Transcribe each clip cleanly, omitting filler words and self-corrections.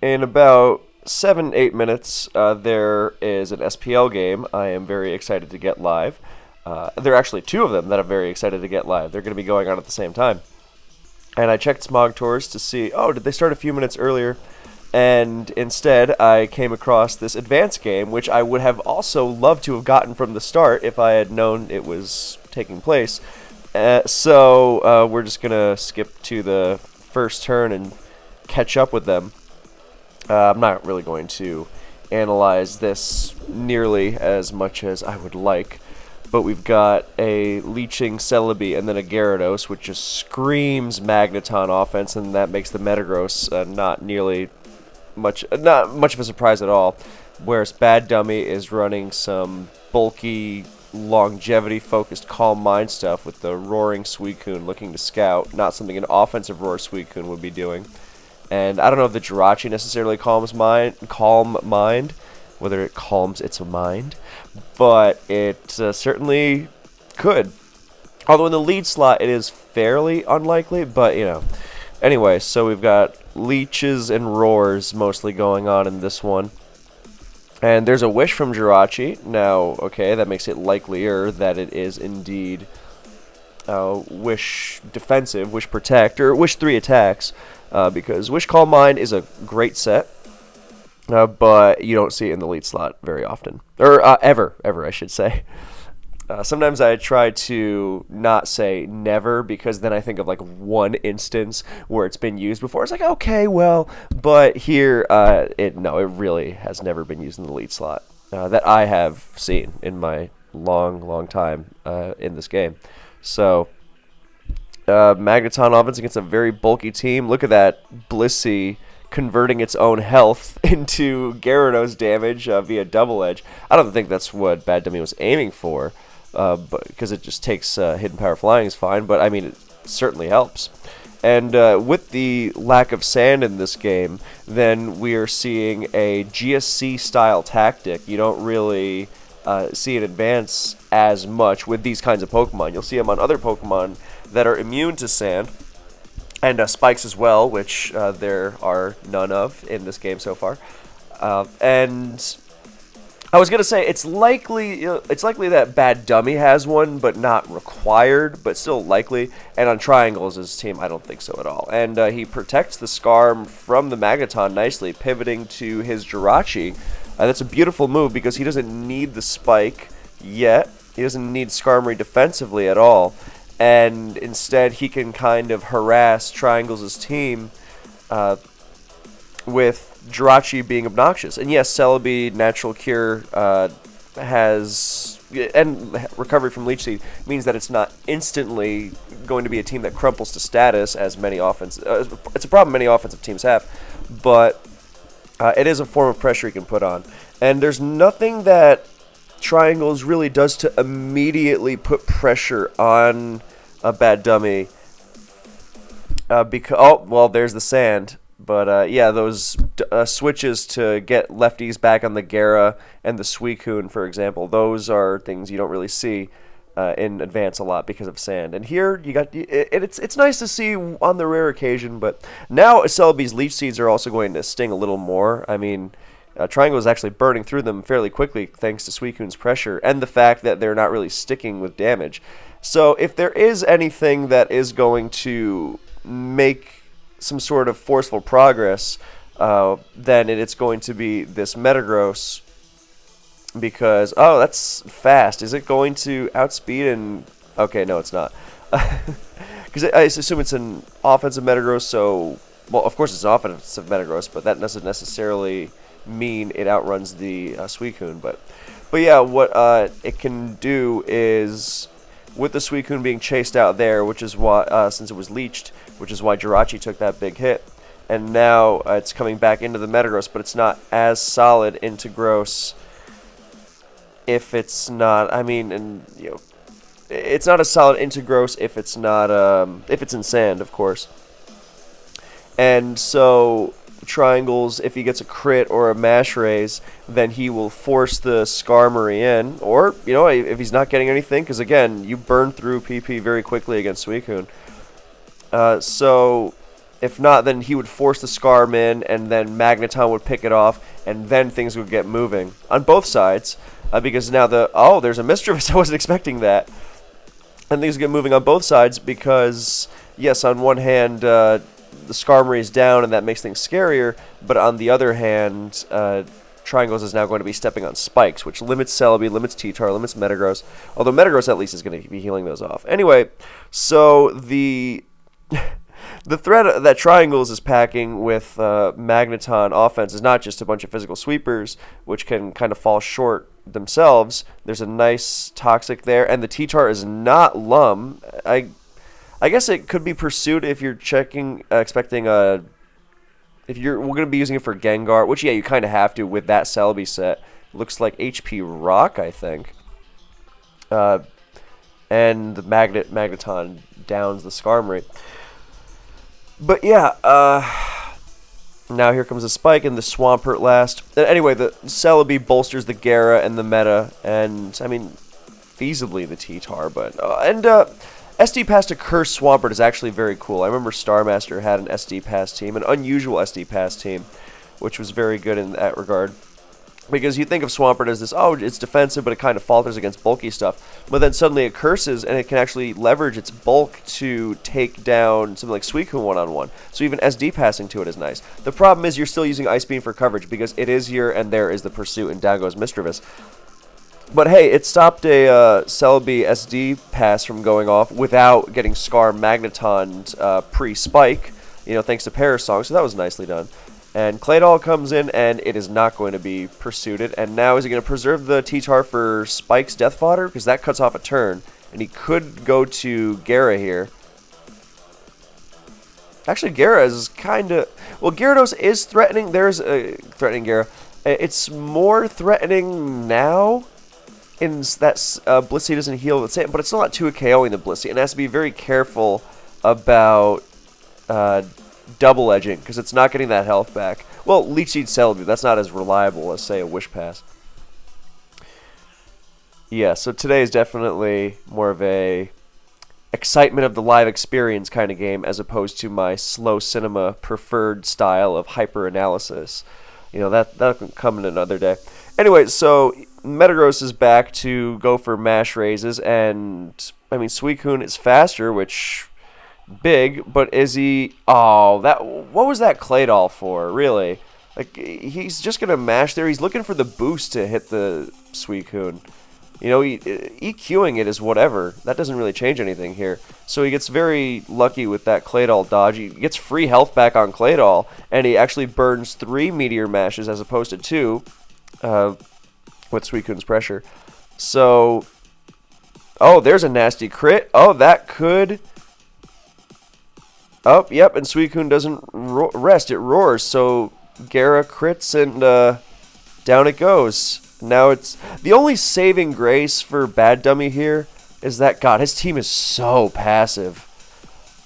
In about 7-8 minutes, there is an SPL game I am very excited to get live. There are actually two of them that I'm very excited to get live. They're going to be going on at the same time. And I checked Smog Tours to see, oh, did they start a few minutes earlier? And instead, I came across this advanced game, which I would have also loved to have gotten from the start if I had known it was taking place. So we're just going to skip to the first turn and catch up with them. I'm not really going to analyze this nearly as much as I would like, but we've got a Leeching Celebi and then a Gyarados, which just screams Magneton offense, and that makes the Metagross not much of a surprise at all. Whereas Bad Dummy is running some bulky, longevity-focused Calm Mind stuff with the Roaring Suicune looking to scout, not something an offensive Roar Suicune would be doing. And I don't know if the Jirachi necessarily calm mind, whether it calms its mind, but it certainly could. Although in the lead slot it is fairly unlikely, but you know. Anyway, so we've got Leeches and Roars mostly going on in this one. And there's a Wish from Jirachi. Now, okay, that makes it likelier that it is indeed Wish defensive, Wish protect, or Wish 3 attacks. Because Wish Calm Mind is a great set, but you don't see it in the lead slot very often. Or ever, I should say. Sometimes I try to not say never, because then I think of like one instance where it's been used before. It's like, okay, well, but here, it really has never been used in the lead slot that I have seen in my long time in this game. So Magneton offense against a very bulky team. Look at that Blissey converting its own health into Gyarados damage via Double Edge. I don't think that's what Bad Dummy was aiming for, but because it just takes Hidden Power Flying is fine, but I mean it certainly helps. And with the lack of sand in this game, then we are seeing a GSC style tactic. You don't really see it advance as much with these kinds of Pokemon. You'll see them on other Pokemon that are immune to sand, and spikes as well, which there are none of in this game so far. And I was gonna say it's likely that Bad Dummy has one, but not required, but still likely. And on Triangles' team, I don't think so at all. And he protects the Scarm from the Magneton nicely, pivoting to his Jirachi. That's a beautiful move because he doesn't need the spike yet. He doesn't need Skarmory defensively at all. And instead, he can kind of harass Triangles' team with Jirachi being obnoxious. And yes, Celebi, Natural Cure, has... and recovery from Leech Seed means that it's not instantly going to be a team that crumples to status, as many it's a problem many offensive teams have. But it is a form of pressure you can put on. And there's nothing that Triangles really does to immediately put pressure on a Bad Dummy. There's the sand. But yeah, those switches to get lefties back on the Gara and the Suicune, for example, those are things you don't really see in advance a lot because of sand. And here you got it's nice to see on the rare occasion, but now Celebi's Leech Seeds are also going to sting a little more. I mean, Triangle is actually burning through them fairly quickly thanks to Suicune's pressure and the fact that they're not really sticking with damage. So if there is anything that is going to make some sort of forceful progress, then it's going to be this Metagross, because, oh, that's fast. Is it going to outspeed and... Okay, no, it's not. Because I assume it's an offensive Metagross, so... Well, of course it's an offensive Metagross, but that doesn't necessarily mean it outruns the Suicune. But yeah, what it can do is, with the Suicune being chased out there, which is why, since it was leeched, which is why Jirachi took that big hit, and now it's coming back into the Metagross, but it's not as solid into Gross. If it's not, I mean, and you know, it's not as solid into Gross if it's not, if it's in sand, of course. And so Triangles, if he gets a crit or a mash raise, then he will force the Skarmory in, or, you know, if he's not getting anything, because again, you burn through PP very quickly against Suicune. So If not, then he would force the Scarm in, and then Magneton would pick it off, and then things would get moving on both sides. Because now there's a Mischievous. I wasn't expecting that. And things get moving on both sides because, yes, on one hand, the Skarmory is down, and that makes things scarier. But on the other hand, Triangles is now going to be stepping on spikes, which limits Celebi, limits T-Tar, limits Metagross. Although Metagross at least is going to be healing those off. Anyway, so the threat that Triangles is packing with Magneton offense is not just a bunch of physical sweepers, which can kind of fall short themselves. There's a nice Toxic there, and the T-Tar is not Lum. I guess it could be Pursuit if you're expecting a... If we're going to be using it for Gengar, which, yeah, you kind of have to with that Celebi set. Looks like HP Rock, I think. And the Magneton downs the Skarmory. But, yeah, now here comes the Spike and the Swampert last. Anyway, the Celebi bolsters the Gara and the meta, and, I mean, feasibly the T-Tar, but... SD Pass to Curse Swampert is actually very cool. I remember Star Master had an SD Pass team, an unusual SD Pass team, which was very good in that regard. Because you think of Swampert as this, oh, it's defensive, but it kind of falters against bulky stuff. But then suddenly it curses, and it can actually leverage its bulk to take down something like Suicune one-on-one. So even SD passing to it is nice. The problem is you're still using Ice Beam for coverage, because it is here, and there is the Pursuit, and down goes Mischievous. But hey, it stopped a Celebi SD pass from going off without getting Scar Magneton pre-spike, thanks to Parasong, so that was nicely done. And Claydol comes in, and it is not going to be pursued. And now is he going to preserve the T-Tar for Spike's Death Fodder? Because that cuts off a turn, and he could go to Gara here. Actually, Gara is kind of... Well, Gyarados is threatening. There's a threatening Gara. It's more threatening now in that Blissey doesn't heal the same, but it's still not 2 KOing the Blissey, and has to be very careful about double edging because it's not getting that health back. Well, Leech Seed Celebi, that's not as reliable as, say, a Wish Pass. Yeah, so today is definitely more of a excitement of the live experience kind of game as opposed to my slow cinema preferred style of hyper analysis. That'll come in another day. Anyway, so Metagross is back to go for mash raises, and I mean Suicune is faster, which big, but is he? Oh, what was that Claydol for? Really? Like he's just gonna mash there. He's looking for the boost to hit the Suicune. EQing it is whatever. That doesn't really change anything here. So he gets very lucky with that Claydol dodge. He gets free health back on Claydol, and he actually burns 3 Meteor Mashes as opposed to 2 with Suicune's pressure. So, oh, there's a nasty crit. Oh, that could... Oh, yep, and Suicune doesn't rest. It roars, so Gara crits, and down it goes. Now it's the only saving grace for Bad Dummy here is that, God, his team is so passive.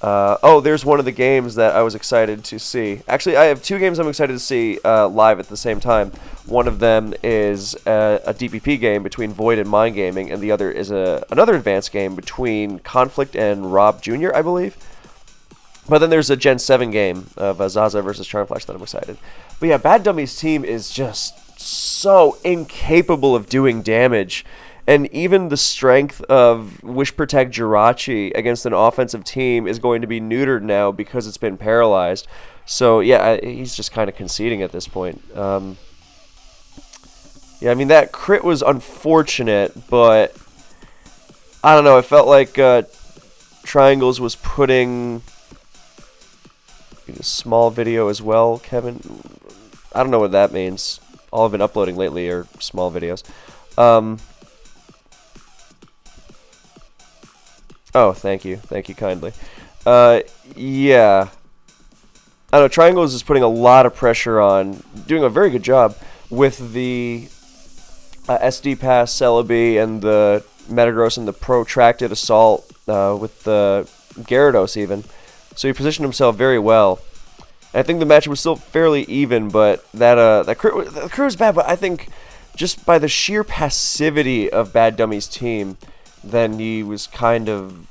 Oh, there's one of the games that I was excited to see. Actually, I have 2 games I'm excited to see live at the same time. One of them is a DPP game between Void and Mind Gaming, and the other is another advanced game between Conflict and Rob Jr., I believe. But then there's a Gen 7 game of Zaza versus Charmflash that I'm excited. But yeah, Bad Dummy's team is just so incapable of doing damage, and even the strength of Wish Protect Jirachi against an offensive team is going to be neutered now because it's been paralyzed. So yeah, he's just kind of conceding at this point. Yeah, I mean that crit was unfortunate, but I don't know. It felt like Triangles was putting a small video as well, Kevin. I don't know what that means. All I've been uploading lately are small videos. Oh, thank you. Thank you kindly. Yeah. I don't know, Triangles is putting a lot of pressure on, doing a very good job with the SD Pass Celebi and the Metagross and the Protracted Assault with the Gyarados even. So he positioned himself very well. I think the match was still fairly even, but that crit was bad. But I think just by the sheer passivity of Bad Dummy's team, then he was kind of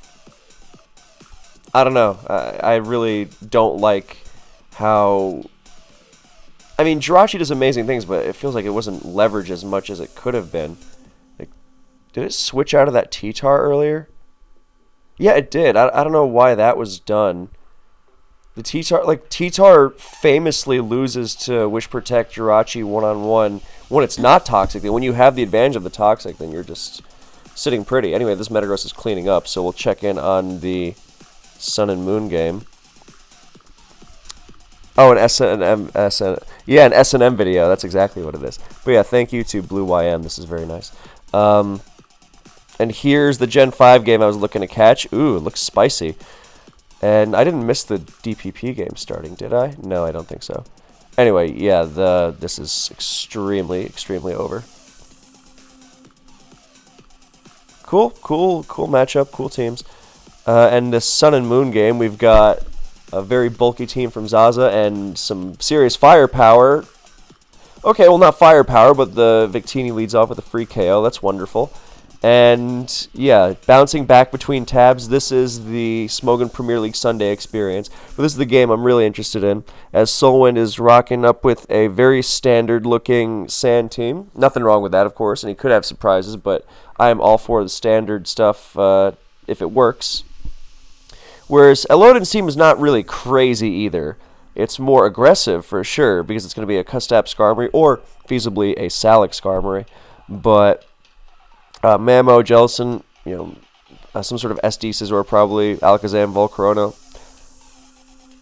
I don't know. I really don't like how. I mean, Jirachi does amazing things, but it feels like it wasn't leveraged as much as it could have been. Like, did it switch out of that T-Tar earlier? Yeah, it did. I don't know why that was done. The T-Tar famously loses to Wish Protect Jirachi one-on-one when it's not toxic. When you have the advantage of the toxic, then you're just sitting pretty. Anyway, this Metagross is cleaning up, so we'll check in on the Sun and Moon game. Oh, an yeah, an S&M video. That's exactly what it is. But yeah, thank you to Blue YM. This is very nice. And here's the Gen 5 game I was looking to catch. Ooh, it looks spicy. And I didn't miss the DPP game starting, did I? No, I don't think so. Anyway, yeah, this is extremely over. Cool matchup, cool teams. And the Sun and Moon game, we've got a very bulky team from Zaza and some serious firepower. Okay, well, not firepower, but the Victini leads off with a free KO. That's wonderful. And, yeah, bouncing back between tabs, this is the Smogon Premier League Sunday experience. But this is the game I'm really interested in, as Solwind is rocking up with a very standard-looking Sand team. Nothing wrong with that, of course, and he could have surprises, but I am all for the standard stuff if it works. Whereas Elodin's team is not really crazy either. It's more aggressive for sure, because it's going to be a Custap Skarmory, or feasibly a Salic Skarmory. But Mamo, Jellicent, some sort of SD Scizor probably, Alakazam, Volcarona.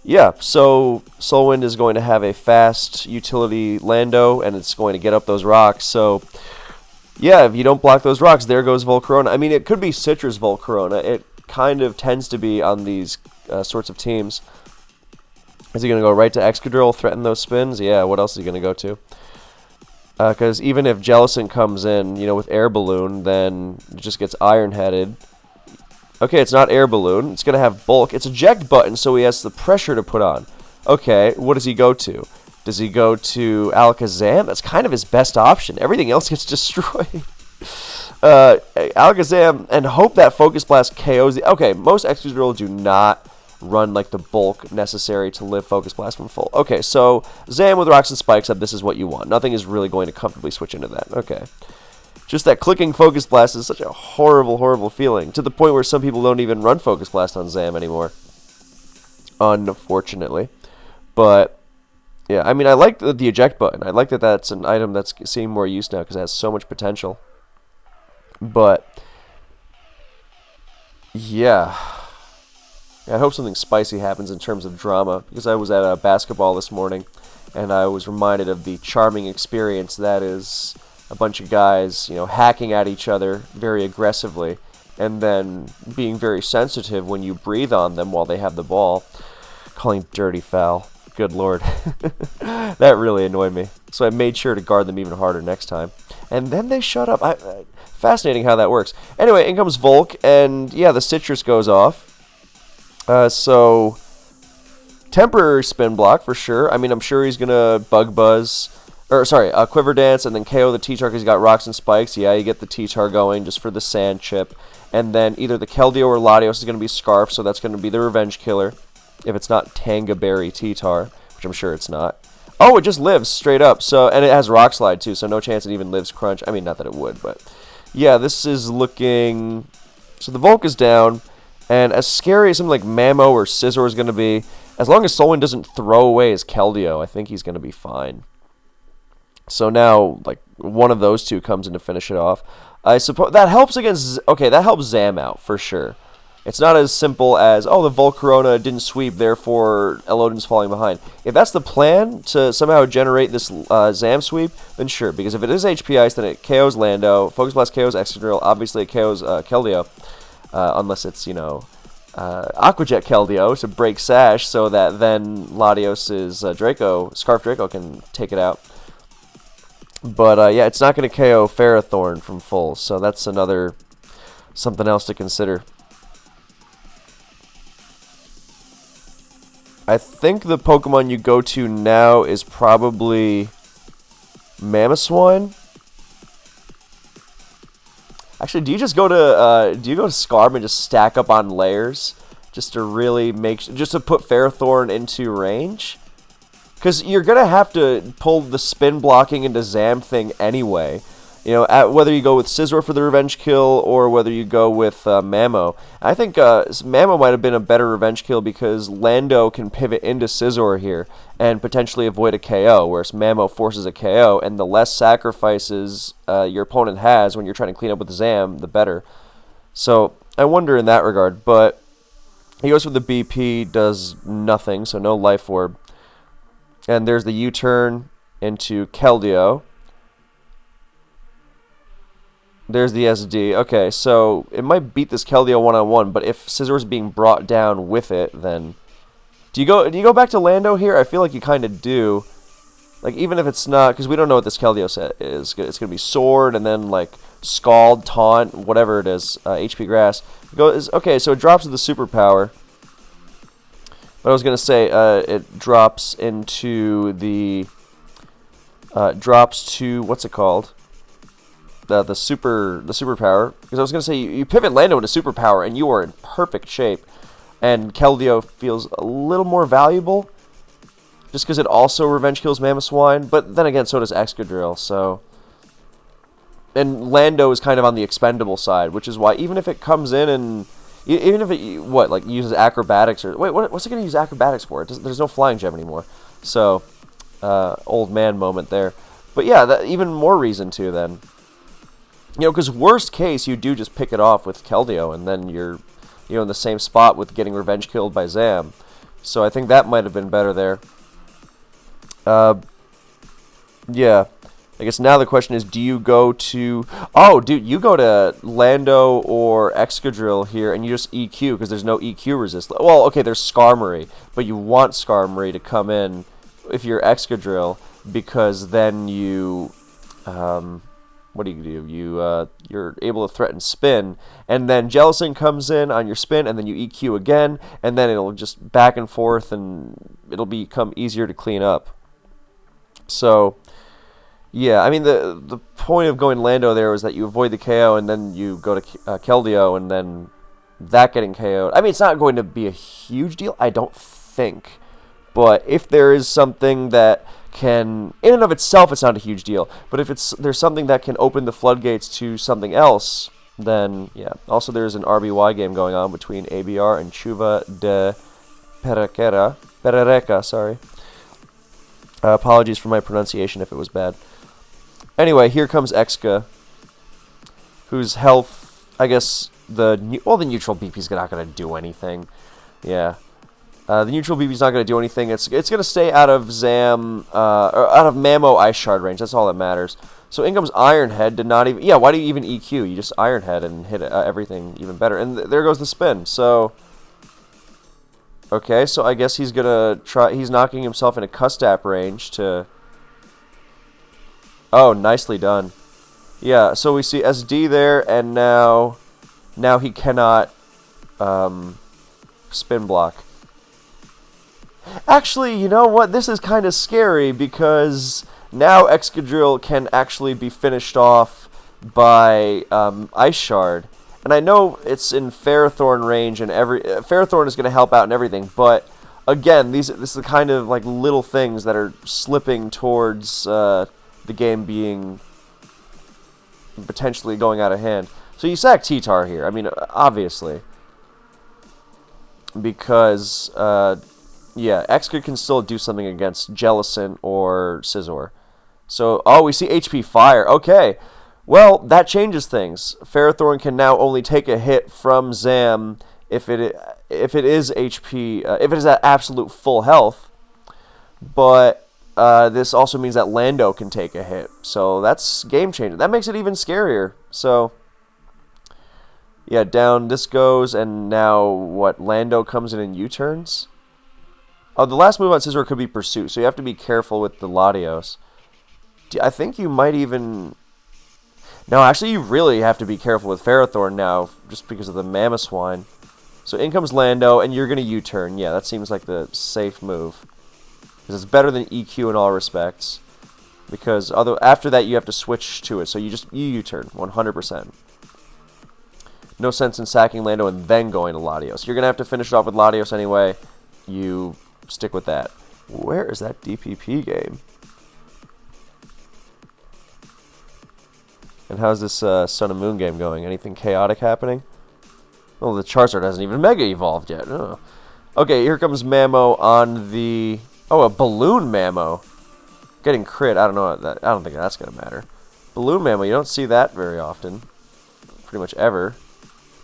Yeah, so Solwind is going to have a fast utility Lando, and it's going to get up those rocks. So, yeah, if you don't block those rocks, there goes Volcarona. I mean, it could be Citrus Volcarona. It kind of tends to be on these sorts of teams. Is he going to go right to Excadrill, threaten those spins? Yeah, what else is he going to go to? Because even if Jellicent comes in, with Air Balloon, then it just gets Iron-Headed. Okay, it's not Air Balloon. It's going to have Bulk. It's Eject Button, so he has the pressure to put on. Okay, what does he go to? Does he go to Alakazam? That's kind of his best option. Everything else gets destroyed. Alakazam, and hope that Focus Blast KOs the... Okay, most Excadrill do not run like the bulk necessary to live Focus Blast from full. Okay, so Zam with Rocks and Spikes up, this is what you want. Nothing is really going to comfortably switch into that. Okay. Just that clicking Focus Blast is such a horrible feeling, to the point where some people don't even run Focus Blast on Zam anymore. Unfortunately. But, yeah, I mean, I like the Eject Button. I like that that's an item that's seeing more use now, because it has so much potential. But, yeah, I hope something spicy happens in terms of drama, because I was at basketball this morning, and I was reminded of the charming experience that is a bunch of guys, hacking at each other very aggressively, and then being very sensitive when you breathe on them while they have the ball, calling dirty foul. Good lord. That really annoyed me. So I made sure to guard them even harder next time. And then they shut up. Fascinating how that works. Anyway, in comes Volk, and yeah, the Citrus goes off. So, temporary spin block for sure. I mean, I'm sure he's going to Quiver Dance, and then KO the T-Tar because he's got Rocks and Spikes. Yeah, you get the T-Tar going just for the Sand Chip. And then either the Keldeo or Latios is going to be Scarf, so that's going to be the Revenge Killer. If it's not Tanga Berry T-Tar, which I'm sure it's not. Oh, it just lives straight up. So, and it has Rock Slide too, so no chance it even lives Crunch. I mean, not that it would, but yeah, this is looking... So the Volk is down, and as scary as something like Mamo or Scizor is going to be, as long as Solwind doesn't throw away his Keldeo, I think he's going to be fine. So now, like, one of those two comes in to finish it off. I suppose that helps against... Okay, that helps Zam out, for sure. It's not as simple as, oh, the Volcarona didn't sweep, therefore Elodin's falling behind. If that's the plan, to somehow generate this Zam sweep, then sure. Because if it is HP Ice, then it KOs Lando, Focus Blast KOs Excadrill, obviously it KOs Keldeo. Unless it's, Aqua Jet Keldeo to break Sash, so that then Latios' Scarf Draco can take it out. But, yeah, it's not going to KO Ferrothorn from full, so that's something else to consider. I think the Pokemon you go to now is probably Mamoswine. Actually, do you go to Scarf and just stack up on layers just to really just to put Ferrothorn into range. Because you're going to have to pull the spin blocking into Zam-Thing anyway. You know, whether you go with Scizor for the revenge kill or whether you go with Mamo. I think Mamo might have been a better revenge kill because Lando can pivot into Scizor here and potentially avoid a KO, whereas Mamo forces a KO, and the less sacrifices your opponent has when you're trying to clean up with Zam, the better. So I wonder in that regard, but he goes for the BP, does nothing, so no Life Orb. And there's the U-turn into Keldeo. There's the SD. Okay, so it might beat this Keldeo one-on-one, but if Scizor's being brought down with it, then... Do you go back to Lando here? I feel like you kind of do. Like, even if it's not... Because we don't know what this Keldeo set is. It's going to be Sword, and then, like, Scald, Taunt, whatever it is. HP Grass. Okay, so it drops to the Superpower. But I was going to say, it drops into the... drops to... What's it called? The Superpower. Because I was going to say, you pivot Lando into Superpower, and you are in perfect shape. And Keldeo feels a little more valuable. Just because it also revenge kills Mamoswine. But then again, so does Excadrill, so... And Lando is kind of on the expendable side, which is why even if it comes in and... Even if it, uses acrobatics or... Wait, what's it going to use acrobatics for? There's no flying gem anymore. So, old man moment there. But yeah, even more reason to then. You know, because worst case, you do just pick it off with Keldeo, and then you're, in the same spot with getting revenge killed by Zam. So I think that might have been better there. Yeah. I guess now the question is, do you go to... Oh, dude, you go to Lando or Excadrill here, and you just EQ, because there's no EQ resist. Well, okay, there's Skarmory, but you want Skarmory to come in if you're Excadrill, because then you... what do? You're able to threaten Spin, and then Jellicent comes in on your Spin, and then you EQ again, and then it'll just back and forth, and it'll become easier to clean up. So... Yeah, I mean, the point of going Lando there was that you avoid the KO, and then you go to Keldeo, and then that getting KO'd. I mean, it's not going to be a huge deal, I don't think. But if there is something that can... In and of itself, it's not a huge deal. But if there's something that can open the floodgates to something else, then, yeah. Also, there's an RBY game going on between ABR and Chuva de Perereca, sorry. Apologies for my pronunciation if it was bad. Anyway, here comes Exca, whose health, I guess, the neutral BP's not going to do anything. Yeah. The neutral BP's not going to do anything. It's going to stay out of Zam, or out of Mamo Ice Shard range. That's all that matters. So in comes Iron Head. Did not even... Yeah, why do you even EQ? You just Iron Head and hit everything even better. And there goes the spin. So... Okay, so I guess he's going to try... He's knocking himself into Custap range to... Oh, nicely done. Yeah, so we see SD there, and now he cannot spin block. Actually, you know what? This is kind of scary, because now Excadrill can actually be finished off by Ice Shard. And I know it's in Ferrothorn range, and Ferrothorn is going to help out and everything, but again, this is the kind of like little things that are slipping towards... the game being potentially going out of hand. So you sack T-Tar here. I mean, obviously. Because, yeah, Exca can still do something against Jellicent or Scizor. So, oh, we see HP Fire. Okay. Well, that changes things. Ferrothorn can now only take a hit from Zam if it is HP, if it is at absolute full health. But... this also means that Lando can take a hit. So that's game-changing. That makes it even scarier. So, yeah, down this goes, and now, what, Lando comes in and U-turns? Oh, the last move on Scizor could be Pursuit, so you have to be careful with the Latios. I think you might even... No, actually, you really have to be careful with Ferrothorn now, just because of the Mamoswine. So in comes Lando, and you're going to U-turn. Yeah, that seems like the safe move. Because it's better than EQ in all respects. Because after that, you have to switch to it. So you U-turn 100%. no sense in sacking Lando and then going to Latios. You're going to have to finish it off with Latios anyway. You stick with that. Where is that DPP game? And how's this Sun and Moon game going? Anything chaotic happening? Well, the Charizard hasn't even Mega Evolved yet. Oh. Okay, here comes Mamo on the... Oh, a Balloon Mamo. Getting crit. I don't know. I don't think that's going to matter. Balloon Mamo, you don't see that very often. Pretty much ever.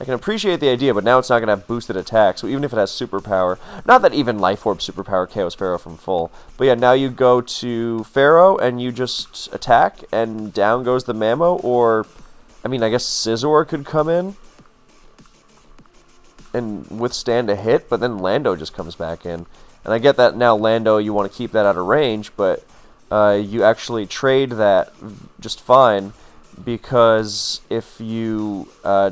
I can appreciate the idea, but now it's not going to have boosted attack, so even if it has superpower... Not that even Life Orb superpower KOs Pharaoh from full. But yeah, now you go to Pharaoh, and you just attack, and down goes the Mamo, or... I mean, I guess Scizor could come in and withstand a hit, but then Lando just comes back in. And I get that now Lando, you want to keep that out of range, but you actually trade that just fine, because if you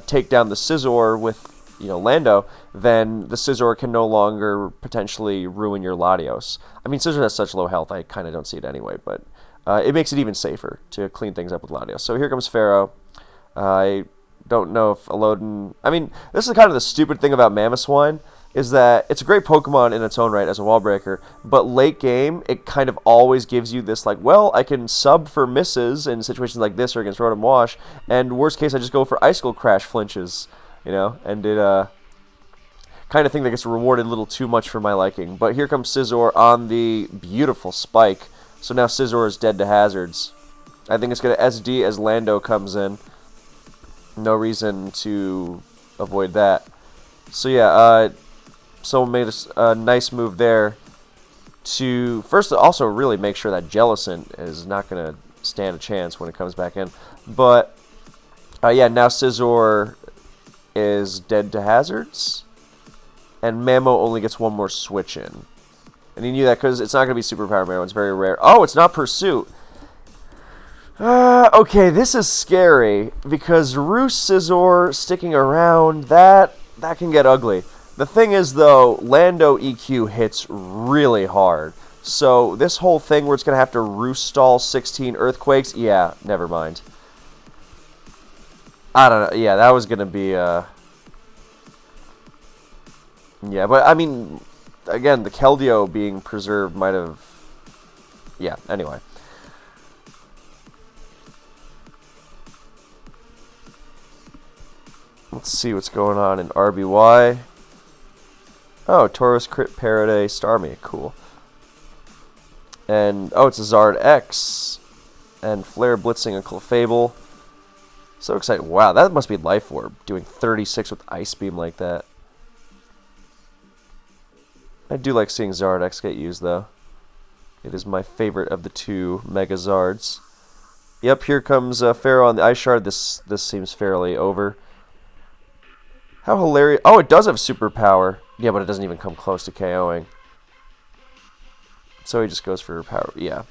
take down the Scizor with Lando, then the Scizor can no longer potentially ruin your Latios. I mean, Scizor has such low health, I kind of don't see it anyway, but it makes it even safer to clean things up with Latios. So here comes Pharaoh. I don't know if Elodin... I mean, this is kind of the stupid thing about Mamoswine, is that it's a great Pokemon in its own right as a wall breaker, but late game, it kind of always gives you this, like, well, I can sub for misses in situations like this or against Rotom Wash, and worst case, I just go for Icicle Crash flinches, and it, kind of thing that gets rewarded a little too much for my liking. But here comes Scizor on the beautiful spike, so now Scizor is dead to hazards. I think it's going to SD as Lando comes in. No reason to avoid that. So yeah, someone made a nice move there to first also really make sure that Jellicent is not going to stand a chance when it comes back in. But yeah, now Scizor is dead to hazards, and Mamo only gets one more switch in. And he knew that because it's not going to be Superpower Mamo. It's very rare. Oh, it's not Pursuit. Okay, this is scary, because Roost Scizor sticking around, that can get ugly. The thing is, though, Lando EQ hits really hard. So this whole thing where it's going to have to Roost stall 16 Earthquakes, yeah, never mind. I don't know. Yeah, that was going to be... Yeah, but, I mean, again, the Keldeo being preserved might have... Yeah, anyway. Let's see what's going on in RBY. Oh, Tauros Crit Paraday Starmie. Cool. And, oh, it's a Zard X. And Flare Blitzing a Clefable. So excited. Wow, that must be Life Orb, doing 36 with Ice Beam like that. I do like seeing Zard X get used, though. It is my favorite of the two Mega Zards. Yep, here comes Pharaoh on the Ice Shard. This seems fairly over. How hilarious. Oh, it does have superpower. Yeah, but it doesn't even come close to KOing. So he just goes for power. Yeah.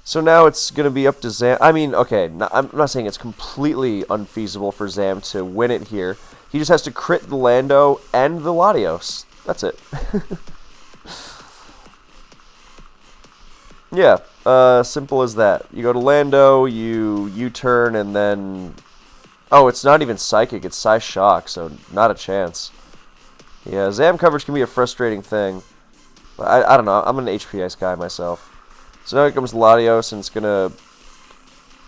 So now it's going to be up to Zam. I mean, okay, I'm not saying it's completely unfeasible for Zam to win it here. He just has to crit the Lando and the Latios. That's it. Yeah, simple as that. You go to Lando, you U-turn, and then... Oh, it's not even Psychic, it's Psyshock, so not a chance. Yeah, Zam coverage can be a frustrating thing. But I don't know, I'm an HP Ice guy myself. So now here comes Latios, and it's gonna...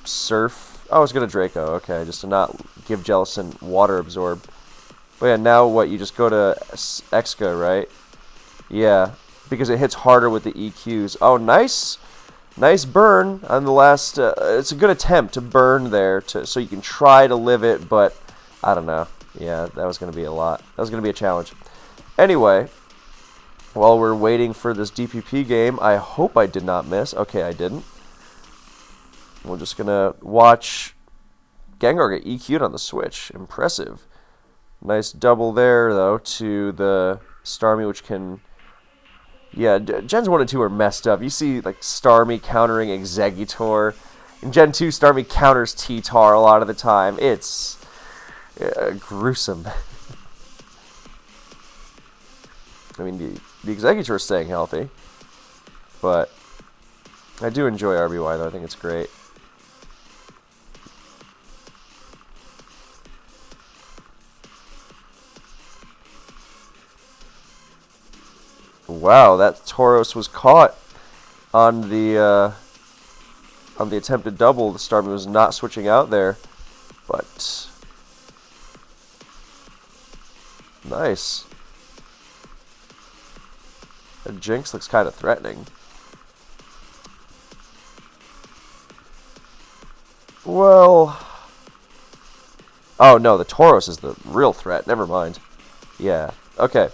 Surf. Oh, it's gonna Draco, okay, just to not give Jellicent Water Absorb. But yeah, now what, you just go to Exca, right? Yeah, because it hits harder with the EQs. Oh, nice! Nice burn on the last... it's a good attempt to burn there, so you can try to live it, but I don't know. Yeah, that was going to be a lot. That was going to be a challenge. Anyway, while we're waiting for this DPP game, I hope I did not miss. Okay, I didn't. We're just going to watch Gengar get EQ'd on the Switch. Impressive. Nice double there, though, to the Starmie, which can... Yeah, Gens 1 and 2 are messed up. You see, like, Starmie countering Exeggutor. In Gen 2, Starmie counters T-Tar a lot of the time. It's gruesome. I mean, the Exeggutor is staying healthy. But I do enjoy RBY, though. I think it's great. Wow, that Tauros was caught on the attempted double. The Starmie was not switching out there, but nice. The Jinx looks kind of threatening. Well, oh no, the Tauros is the real threat. Never mind. Yeah. Okay.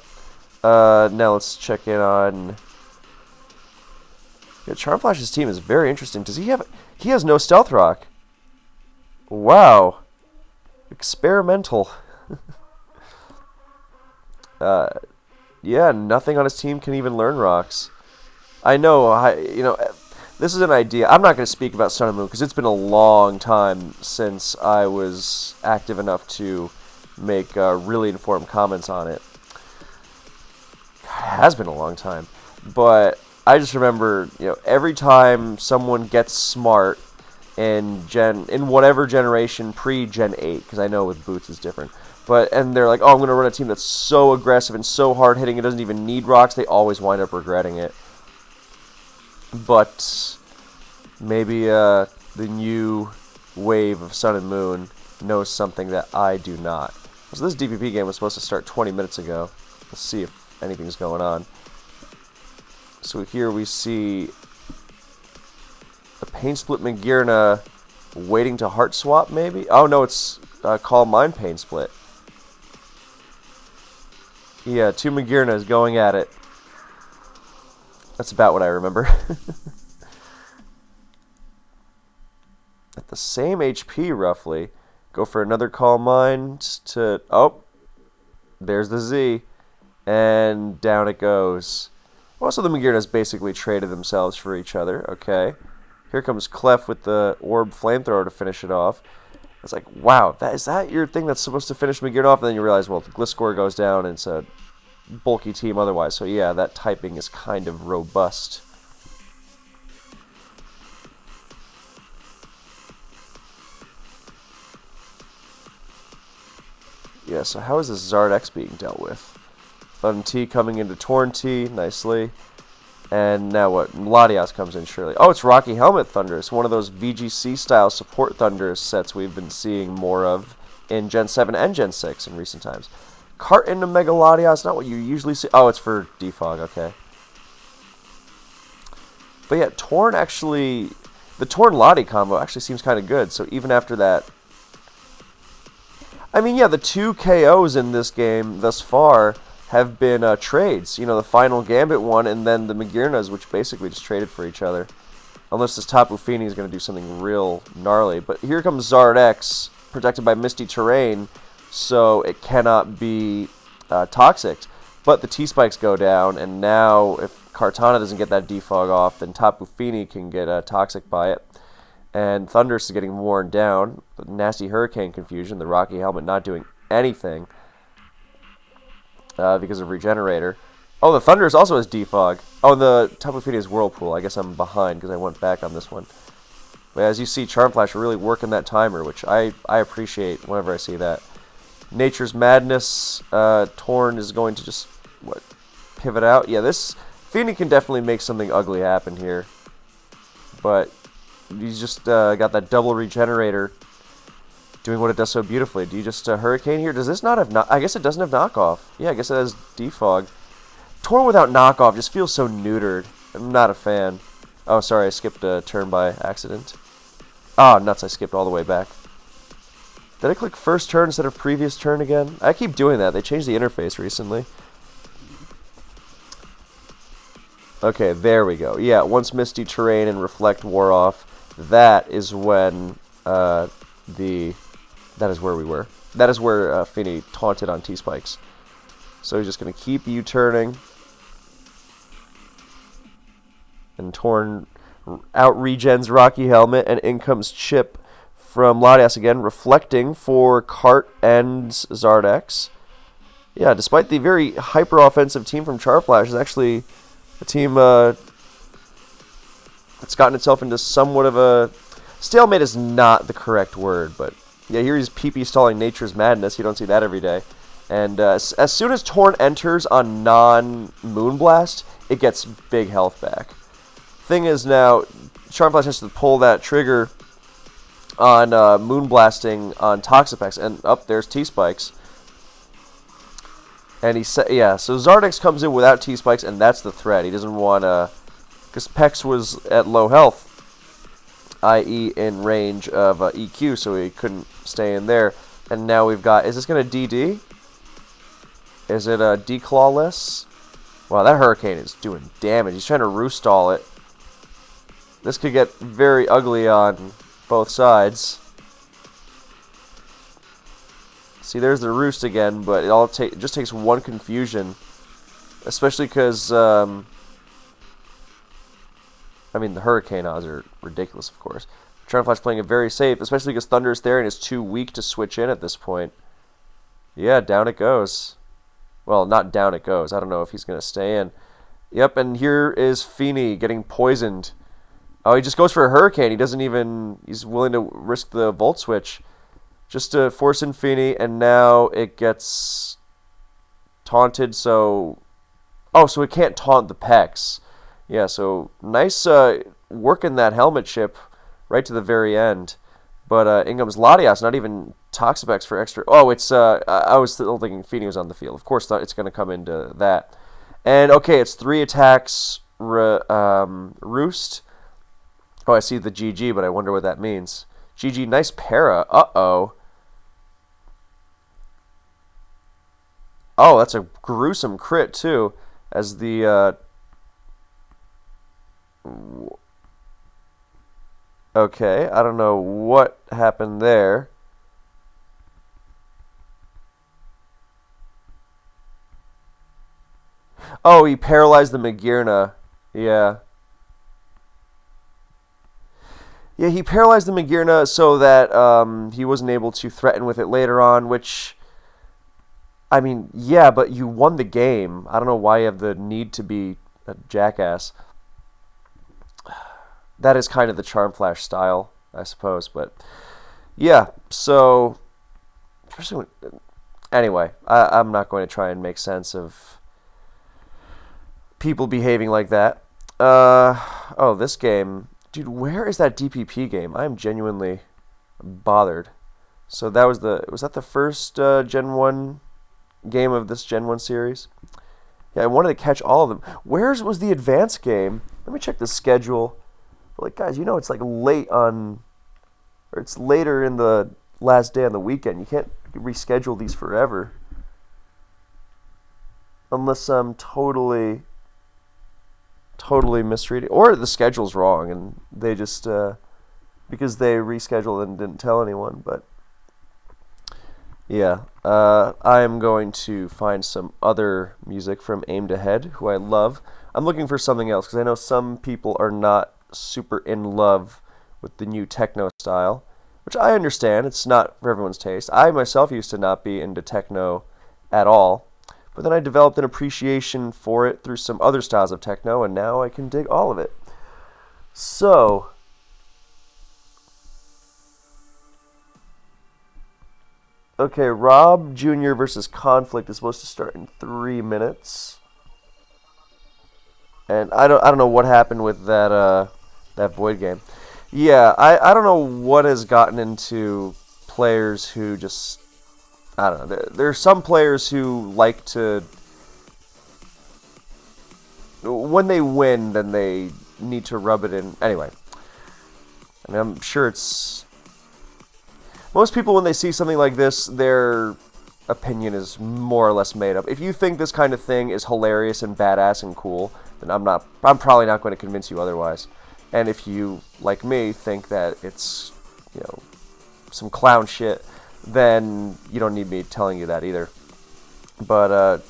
Now let's check in on. Yeah, Charmflash's team is very interesting. Does he have? He has no Stealth Rock. Wow. Experimental. Yeah, nothing on his team can even learn rocks. I know, this is an idea. I'm not going to speak about Sun and Moon because it's been a long time since I was active enough to make really informed comments on it. God, it has been a long time. But I just remember, every time someone gets smart in whatever generation pre-Gen 8, because I know with Boots it's different. And they're like, oh, I'm going to run a team that's so aggressive and so hard-hitting it doesn't even need rocks. They always wind up regretting it. But maybe the new wave of Sun and Moon knows something that I do not. So this DPP game was supposed to start 20 minutes ago. Let's see if anything's going on. So here we see a Pain Split Magearna waiting to heart swap, maybe? Oh, no, it's Calm Mind Pain Split. Yeah, 2 Magearnas going at it. That's about what I remember. At the same HP, roughly. Go for another Calm Mind to... Oh, there's the Z. And down it goes. Also, the Magearnas basically traded themselves for each other. Okay. Here comes Clef with the Orb Flamethrower to finish it off. It's like, wow, is that your thing that's supposed to finish Magearna off? And then you realize, well, the Gliscor goes down, and it's a bulky team otherwise. So yeah, that typing is kind of robust. Yeah, so how is this Zard X being dealt with? Thun T coming into Torn T, nicely. And now what? Latias comes in, surely. Oh, it's Rocky Helmet Thundurus, one of those VGC-style support Thundurus sets we've been seeing more of in Gen 7 and Gen 6 in recent times. Cart into Mega Latias, not what you usually see. Oh, it's for defog, okay. But yeah, Torn actually... The Torn Lati combo actually seems kind of good, so even after that... I mean, yeah, the 2 KOs in this game thus far have been trades. The final Gambit one and then the Magearnas, which basically just traded for each other. Unless this Tapu Fini is going to do something real gnarly. But here comes Zard X, protected by Misty Terrain, so it cannot be toxic. But the T-Spikes go down, and now if Kartana doesn't get that defog off, then Tapu Fini can get toxic by it. And Thundurus is getting worn down. The nasty Hurricane Confusion, the Rocky Helmet not doing anything. Because of Regenerator. Oh, the Thundurus also has defog. Oh, and the Tapu Fini is Whirlpool. I guess I'm behind because I went back on this one. But as you see, Charmflash really working that timer, which I appreciate whenever I see that. Nature's Madness. Torn is going to just, pivot out? Yeah, this Fini can definitely make something ugly happen here. But he's just got that double Regenerator doing what it does so beautifully. Do you just Hurricane here? Does this not have... I guess it doesn't have knockoff. Yeah, I guess it has defog. Torn without knockoff just feels so neutered. I'm not a fan. Oh, sorry, I skipped a turn by accident. Ah, nuts, I skipped all the way back. Did I click first turn instead of previous turn again? I keep doing that. They changed the interface recently. Okay, there we go. Yeah, once Misty Terrain and Reflect wore off, that is when that is where we were. That is where Fini taunted on T-Spikes. So he's just going to keep U-turning. And Torn out regens Rocky Helmet, and in comes Chip from Latias again, reflecting for Cart and Zard X. Yeah, despite the very hyper-offensive team from Charflash, is actually a team that's gotten itself into somewhat of a... Stalemate is not the correct word, but... Yeah, here he's PP stalling Nature's Madness. You don't see that every day. And as soon as Torn enters on non-Moonblast, it gets big health back. Thing is now, Charmflash has to pull that trigger on Moonblasting on Toxapex, and up there's T-Spikes. And so Zardex comes in without T-Spikes, and that's the threat. He doesn't want to, because Pex was at low health, i.e. in range of EQ, so he couldn't stay in there. And now we've got, is this going to DD? Is it a Declawless? Wow, that Hurricane is doing damage. He's trying to Roost-Stall it. This could get very ugly on both sides. See, there's the Roost again, but it just takes one confusion. Especially because, I mean, the Hurricane odds are ridiculous, of course. Charmflash playing it very safe, especially because Thunderous Therian is too weak to switch in at this point. Yeah, down it goes. Well, not down it goes. I don't know if he's going to stay in. Yep, and here is Fini getting poisoned. Oh, he just goes for a Hurricane. He doesn't even... He's willing to risk the Volt Switch just to force in Fini, and now it gets taunted, so... Oh, so it can't taunt the Pex. Yeah, so nice work in that Helmet Chip right to the very end. But in comes Latias, not even Toxapex for extra... Oh, it's... I was still thinking Fini was on the field. Of course, it's going to come into that. And, okay, it's 3 attacks, Roost. Oh, I see the GG, but I wonder what that means. GG, nice para. Uh-oh. Oh, that's a gruesome crit, too. As the... Okay, I don't know what happened there. Oh, he paralyzed the Magearna. Yeah. Yeah, he paralyzed the Magearna so that he wasn't able to threaten with it later on, which... I mean, yeah, but you won the game. I don't know why you have the need to be a jackass. That is kind of the Charmflash style, I suppose, but... Yeah, so... Anyway, I'm not going to try and make sense of people behaving like that. Oh, this game... Dude, where is that DPP game? I'm genuinely bothered. So that was that the first Gen 1 game of this Gen 1 series? Yeah, I wanted to catch all of them. Where's was the advanced game? Let me check the schedule. Like, guys, you know it's like late on, or it's later in the last day on the weekend. You can't reschedule these forever. Unless I'm totally misreading, or the schedule's wrong and they just because they rescheduled and didn't tell anyone. But yeah, I am going to find some other music from Aimed Ahead, who I love. I'm looking for something else because I know some people are not super in love with the new techno style, which I understand. It's not for everyone's taste. I myself used to not be into techno at all. But then I developed an appreciation for it through some other styles of techno, and now I can dig all of it. So, okay, Rob Jr. versus Conflict is supposed to start in 3 minutes, and I don't know what happened with that Void game. Yeah, I don't know what has gotten into players who just... I don't know. There are some players who like to... When they win, then they need to rub it in. Anyway. I mean, I'm sure it's... Most people, when they see something like this, their opinion is more or less made up. If you think this kind of thing is hilarious and badass and cool, then I'm probably not going to convince you otherwise. And if you, like me, think that it's, you know, some clown shit, then you don't need me telling you that either. But,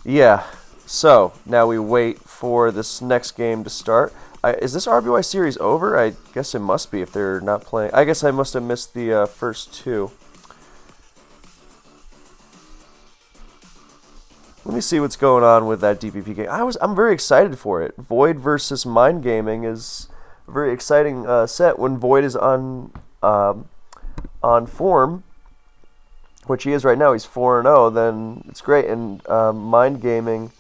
yeah. So, now we wait for this next game to start. Is this RBY series over? I guess it must be if they're not playing. I guess I must have missed the first two. Let me see what's going on with that DPP game. I'm very excited for it. Void versus Mind Gaming is a very exciting set when Void is on form. which he is right now, he's 4-0, then it's great. And Mind Gaming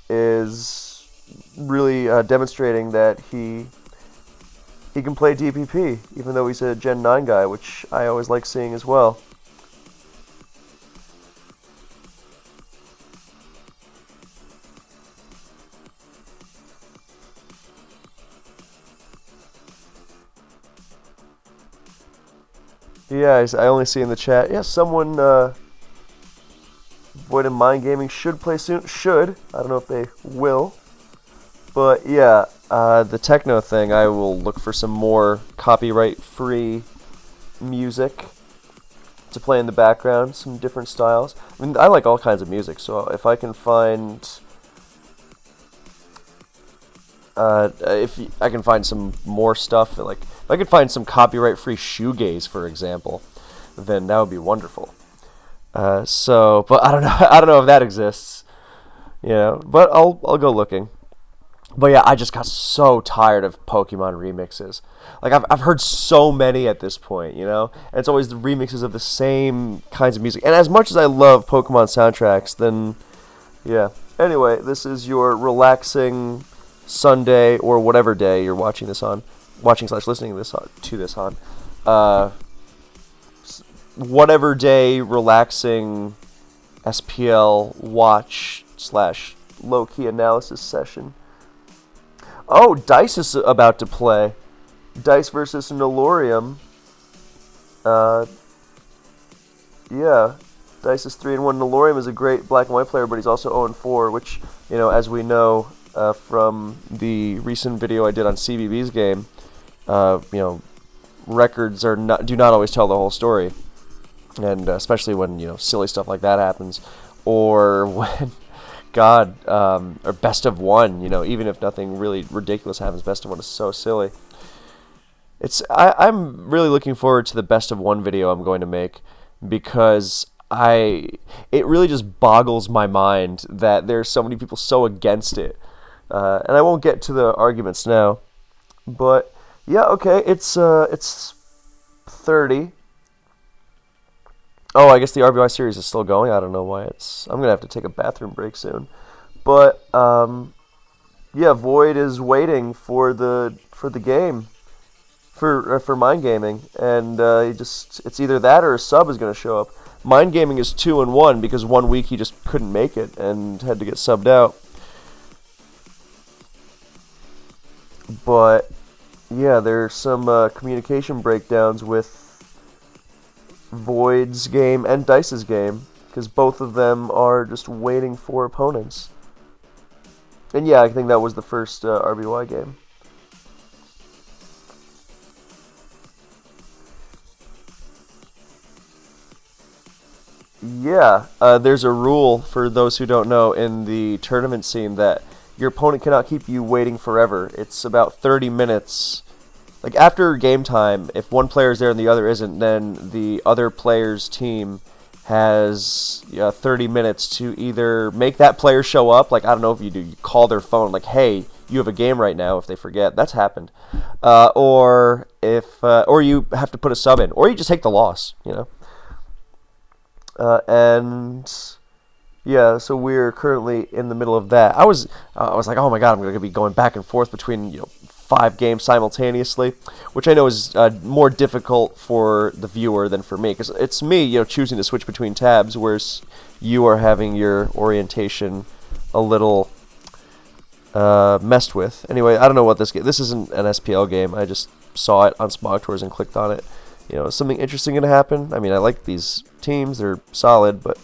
is really demonstrating that he can play DPP, even though he's a Gen 9 guy, which I always like seeing as well. Yeah, I only see in the chat. Yeah, someone Void and Mind Gaming should play soon. Should. I don't know if they will. But yeah, the techno thing, I will look for some more copyright-free music to play in the background, some different styles. I mean, I like all kinds of music, so if I can find... if I can find some more stuff, like if I could find some copyright-free shoegaze, for example, then that would be wonderful. But I don't know. I don't know if that exists. But I'll go looking. But yeah, I just got so tired of Pokemon remixes. Like I've heard so many at this point, and it's always the remixes of the same kinds of music. And as much as I love Pokemon soundtracks, then yeah. Anyway, this is your relaxing Sunday or whatever day you're watching this on, listening to this on, whatever day relaxing SPL watch / low key analysis session. Oh, Dice is about to play. Dice versus Nolorium. Yeah. Dice is 3-1. Nolorium is a great black and white player, but he's also 0-4, which, as we know from the recent video I did on CBB's game, records do not always tell the whole story. And especially when, silly stuff like that happens. Or when... God, or best of one, even if nothing really ridiculous happens, best of one is so silly. I'm really looking forward to the best of one video I'm going to make, because it really just boggles my mind that there's so many people so against it. And I won't get to the arguments now, but yeah, okay, it's 30. Oh, I guess the RBY series is still going. I don't know why I'm going to have to take a bathroom break soon. But, yeah, Void is waiting for the game, for Mind Gaming. And it's either that or a sub is going to show up. Mind Gaming is 2-1 because 1 week he just couldn't make it and had to get subbed out. But, yeah, there's some communication breakdowns with Void's game and Dice's game, because both of them are just waiting for opponents. And yeah, I think that was the first RBY game. Yeah, there's a rule, for those who don't know, in the tournament scene that your opponent cannot keep you waiting forever. It's about 30 minutes. Like, after game time, if one player is there and the other isn't, then the other player's team has 30 minutes to either make that player show up, like, I don't know if you call their phone, like, hey, you have a game right now, if they forget. That's happened. Or you have to put a sub in, or you just take the loss, and yeah, so we're currently in the middle of that. I was like, oh my god, I'm going to be going back and forth between 5 games simultaneously, which I know is more difficult for the viewer than for me, because it's me, choosing to switch between tabs, whereas you are having your orientation a little messed with. Anyway, I don't know what this isn't an SPL game. I just saw it on Smog Tours and clicked on it. Is something interesting going to happen? I mean, I like these teams; they're solid, but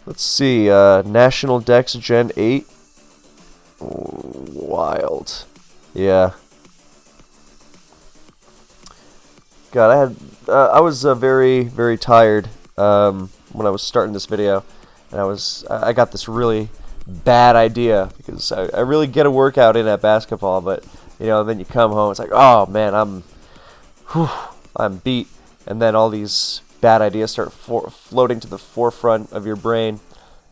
let's see. National Dex Gen 8, wild. Yeah. God, I was very, very tired when I was starting this video, and I got this really bad idea, because I really get a workout in at basketball, but then you come home, it's like, oh man, I'm beat, and then all these bad ideas start floating to the forefront of your brain,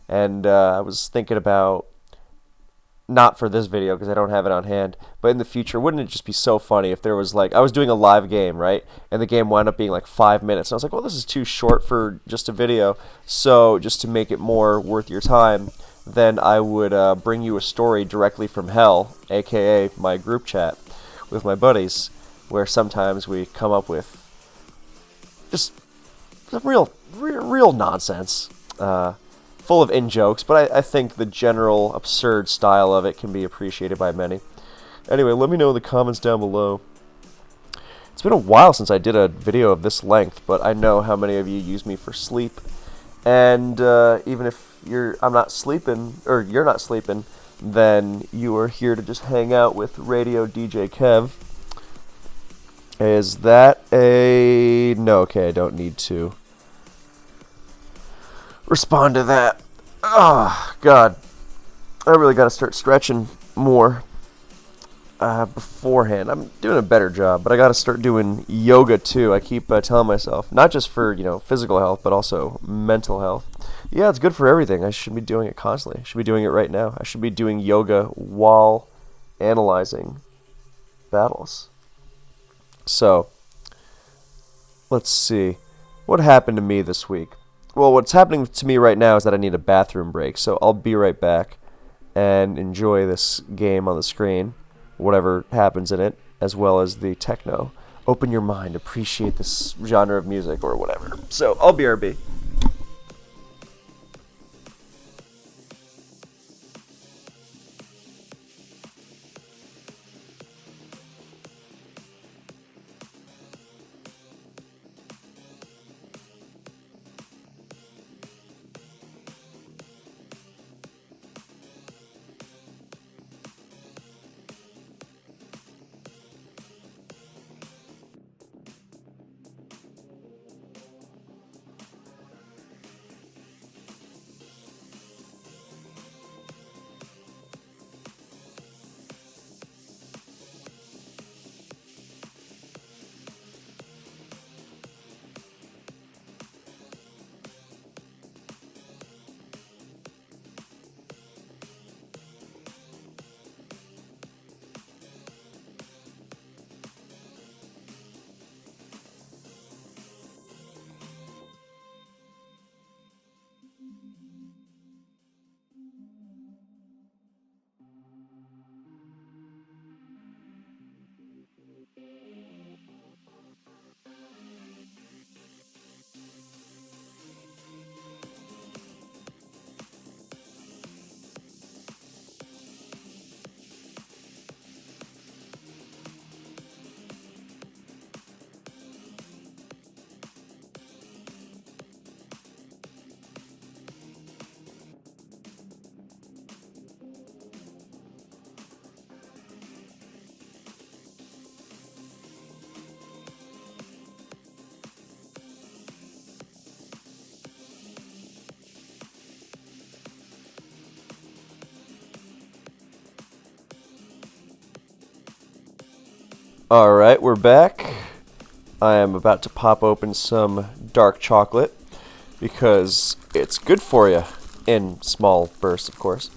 and I was thinking about not for this video because I don't have it on hand, but in the future, wouldn't it just be so funny if there was like, I was doing a live game, right? And the game wound up being like 5 minutes. And I was like, well, this is too short for just a video. So just to make it more worth your time, then I would bring you a story directly from hell, aka my group chat with my buddies, where sometimes we come up with just some real nonsense. Full of in-jokes, but I think the general absurd style of it can be appreciated by many. Anyway, let me know in the comments down below. It's been a while since I did a video of this length, but I know how many of you use me for sleep. And even if I'm not sleeping, or you're not sleeping, then you are here to just hang out with Radio DJ Kev. Is that a... No, okay, I don't need to respond to that. Oh, God. I really got to start stretching more beforehand. I'm doing a better job, but I got to start doing yoga too. I keep telling myself, not just for, physical health, but also mental health. Yeah, it's good for everything. I should be doing it constantly. I should be doing it right now. I should be doing yoga while analyzing battles. So, let's see. What happened to me this week? Well, what's happening to me right now is that I need a bathroom break, so I'll be right back and enjoy this game on the screen, whatever happens in it, as well as the techno. Open your mind, appreciate this genre of music, or whatever. So, I'll BRB. Alright, we're back. I am about to pop open some dark chocolate because it's good for you, in small bursts, of course.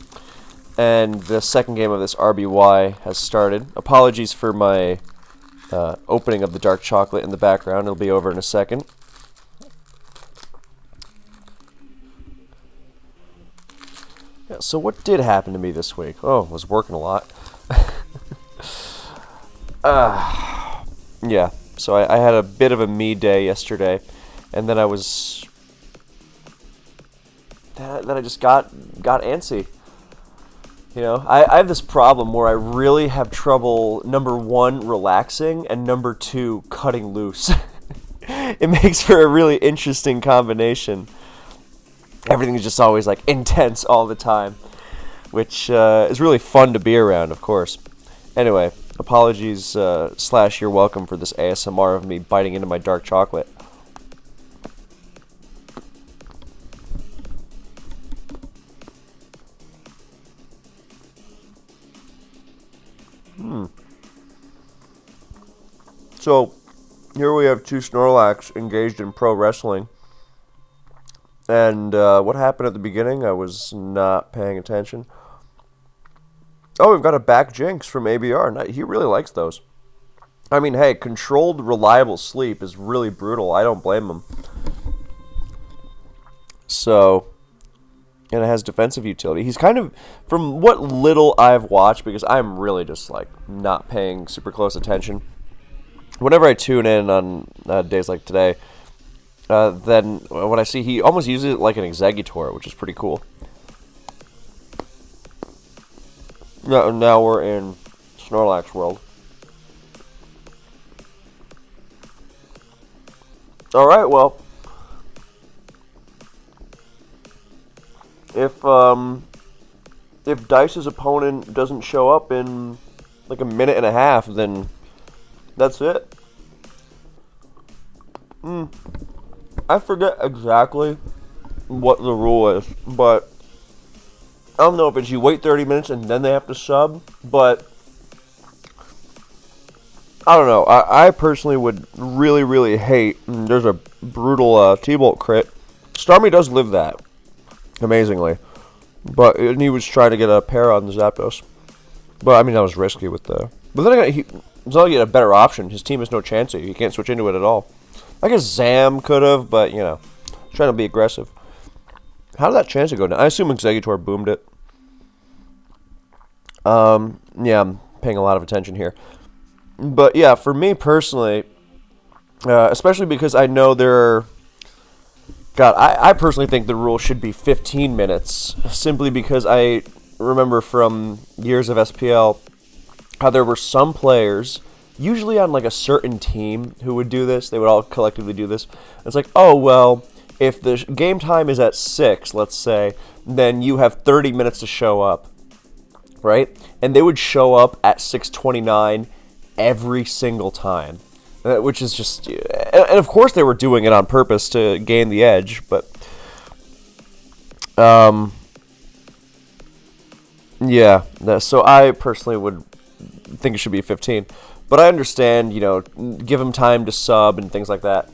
And the second game of this RBY has started. Apologies for my opening of the dark chocolate in the background. It'll be over in a second. Yeah, so what did happen to me this week? Oh, I was working a lot. Yeah, so I had a bit of a me day yesterday, and then I was... Then I just got antsy. You know, I have this problem where I really have trouble, number one, relaxing, and number two, cutting loose. It makes for a really interesting combination. Everything is just always, like, intense all the time, which is really fun to be around, of course. Anyway, apologies / you're welcome for this ASMR of me biting into my dark chocolate. So, here we have two Snorlax engaged in pro wrestling. And what happened at the beginning, I was not paying attention. Oh, we've got a back Jinx from ABR. He really likes those. I mean, hey, controlled, reliable sleep is really brutal. I don't blame him. So, and it has defensive utility. He's kind of, from what little I've watched, because I'm really just like not paying super close attention. Whenever I tune in on days like today, then when I see he almost uses it like an Exeggutor, which is pretty cool. Now we're in Snorlax world. Alright, well, if Dice's opponent doesn't show up in like a minute and a half, then that's it. I forget exactly what the rule is, but I don't know if it's you wait 30 minutes and then they have to sub, but I don't know. I personally would really, really hate. There's a brutal T-Bolt crit. Starmie does live that, amazingly, but he was trying to get a pair on the Zapdos. But I mean that was risky with the. But then again, he's not get a better option. His team has no chance at you. He can't switch into it at all. I guess Zam could have, but you know, trying to be aggressive. How did that chance go down? I assume Exeggutor boomed it. Yeah, I'm paying a lot of attention here. But yeah, for me personally, especially because I know there are... God, I personally think the rule should be 15 minutes, simply because I remember from years of SPL how there were some players, usually on like a certain team, who would do this. They would all collectively do this. It's like, oh, well, if the game time is at 6, let's say, then you have 30 minutes to show up, right? And they would show up at 6:29 every single time, which is just... And of course they were doing it on purpose to gain the edge, but... Yeah, so I personally would think it should be 15. But I understand, you know, give them time to sub and things like that.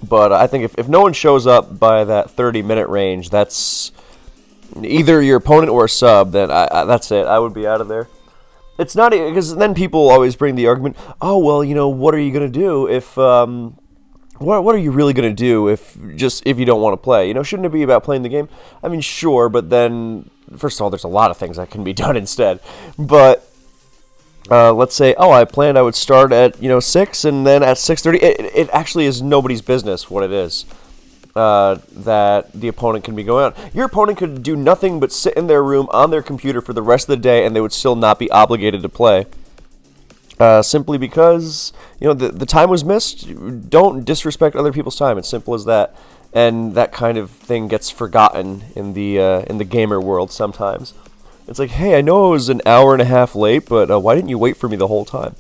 But I think if no one shows up by that 30-minute range, that's either your opponent or a sub, then that's it. I would be out of there. It's not... Because then people always bring the argument, oh, well, you know, what are you going to do if... What are you really going to do if you don't want to play? You know, shouldn't it be about playing the game? I mean, sure, but then... First of all, there's a lot of things that can be done instead. But... let's say, oh, I planned I would start at 6, and then at 6:30, it actually is nobody's business what it is that the opponent can be going on. Your opponent could do nothing but sit in their room on their computer for the rest of the day, and they would still not be obligated to play. Simply because the time was missed. Don't disrespect other people's time. It's simple as that, and that kind of thing gets forgotten in the gamer world sometimes. It's like, hey, I know I was an hour and a half late, but why didn't you wait for me the whole time?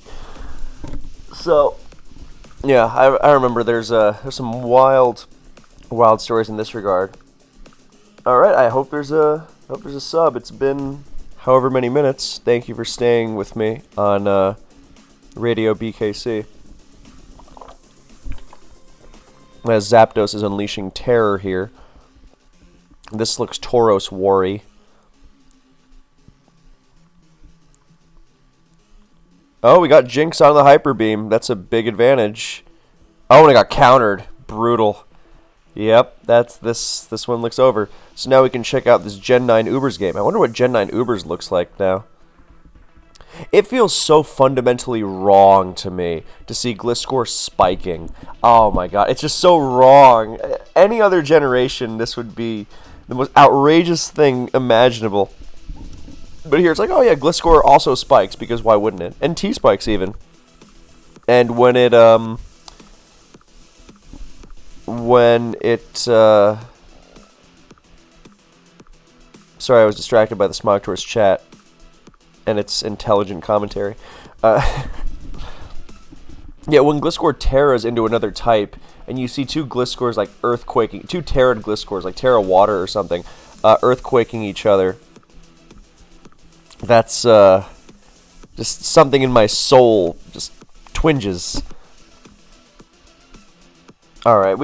So, yeah, I remember there's some wild stories in this regard. All right, I hope there's a sub. It's been however many minutes. Thank you for staying with me on Radio BKC. As Zapdos is unleashing terror here. This looks Tauros Wari. Oh, we got Jinx on the Hyper Beam. That's a big advantage. Oh, and it got countered. Brutal. Yep, this one looks over. So now we can check out this Gen 9 Ubers game. I wonder what Gen 9 Ubers looks like now. It feels so fundamentally wrong to me to see Gliscor spiking. Oh my god, it's just so wrong. Any other generation, this would be the most outrageous thing imaginable. But here it's like, oh yeah, Gliscor also spikes, because why wouldn't it? And T-spikes even. And when it, sorry, I was distracted by the Smogtours chat and its intelligent commentary. Yeah, when Gliscor terras into another type, and you see two Gliscors like earthquaking, two terrad Gliscors, like Terra Water or something, earthquaking each other, that's just something in my soul just twinges. Alright,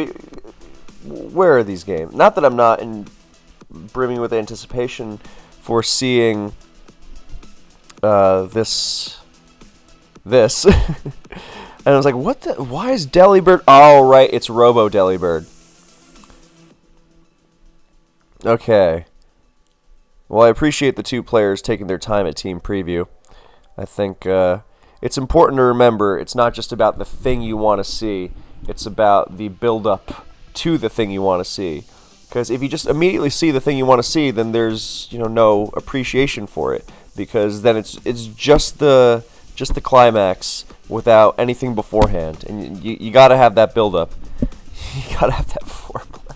where are these games? Not that I'm not brimming with anticipation for seeing this, and I was like, what the? Why is Delibird? Oh, right, it's Robo Delibird. Okay. Well, I appreciate the two players taking their time at Team Preview. I think it's important to remember it's not just about the thing you want to see. It's about the build-up to the thing you want to see. Because if you just immediately see the thing you want to see, then there's no appreciation for it. Because then it's just the climax without anything beforehand, and you got to have that build-up. You got to have that foreplay.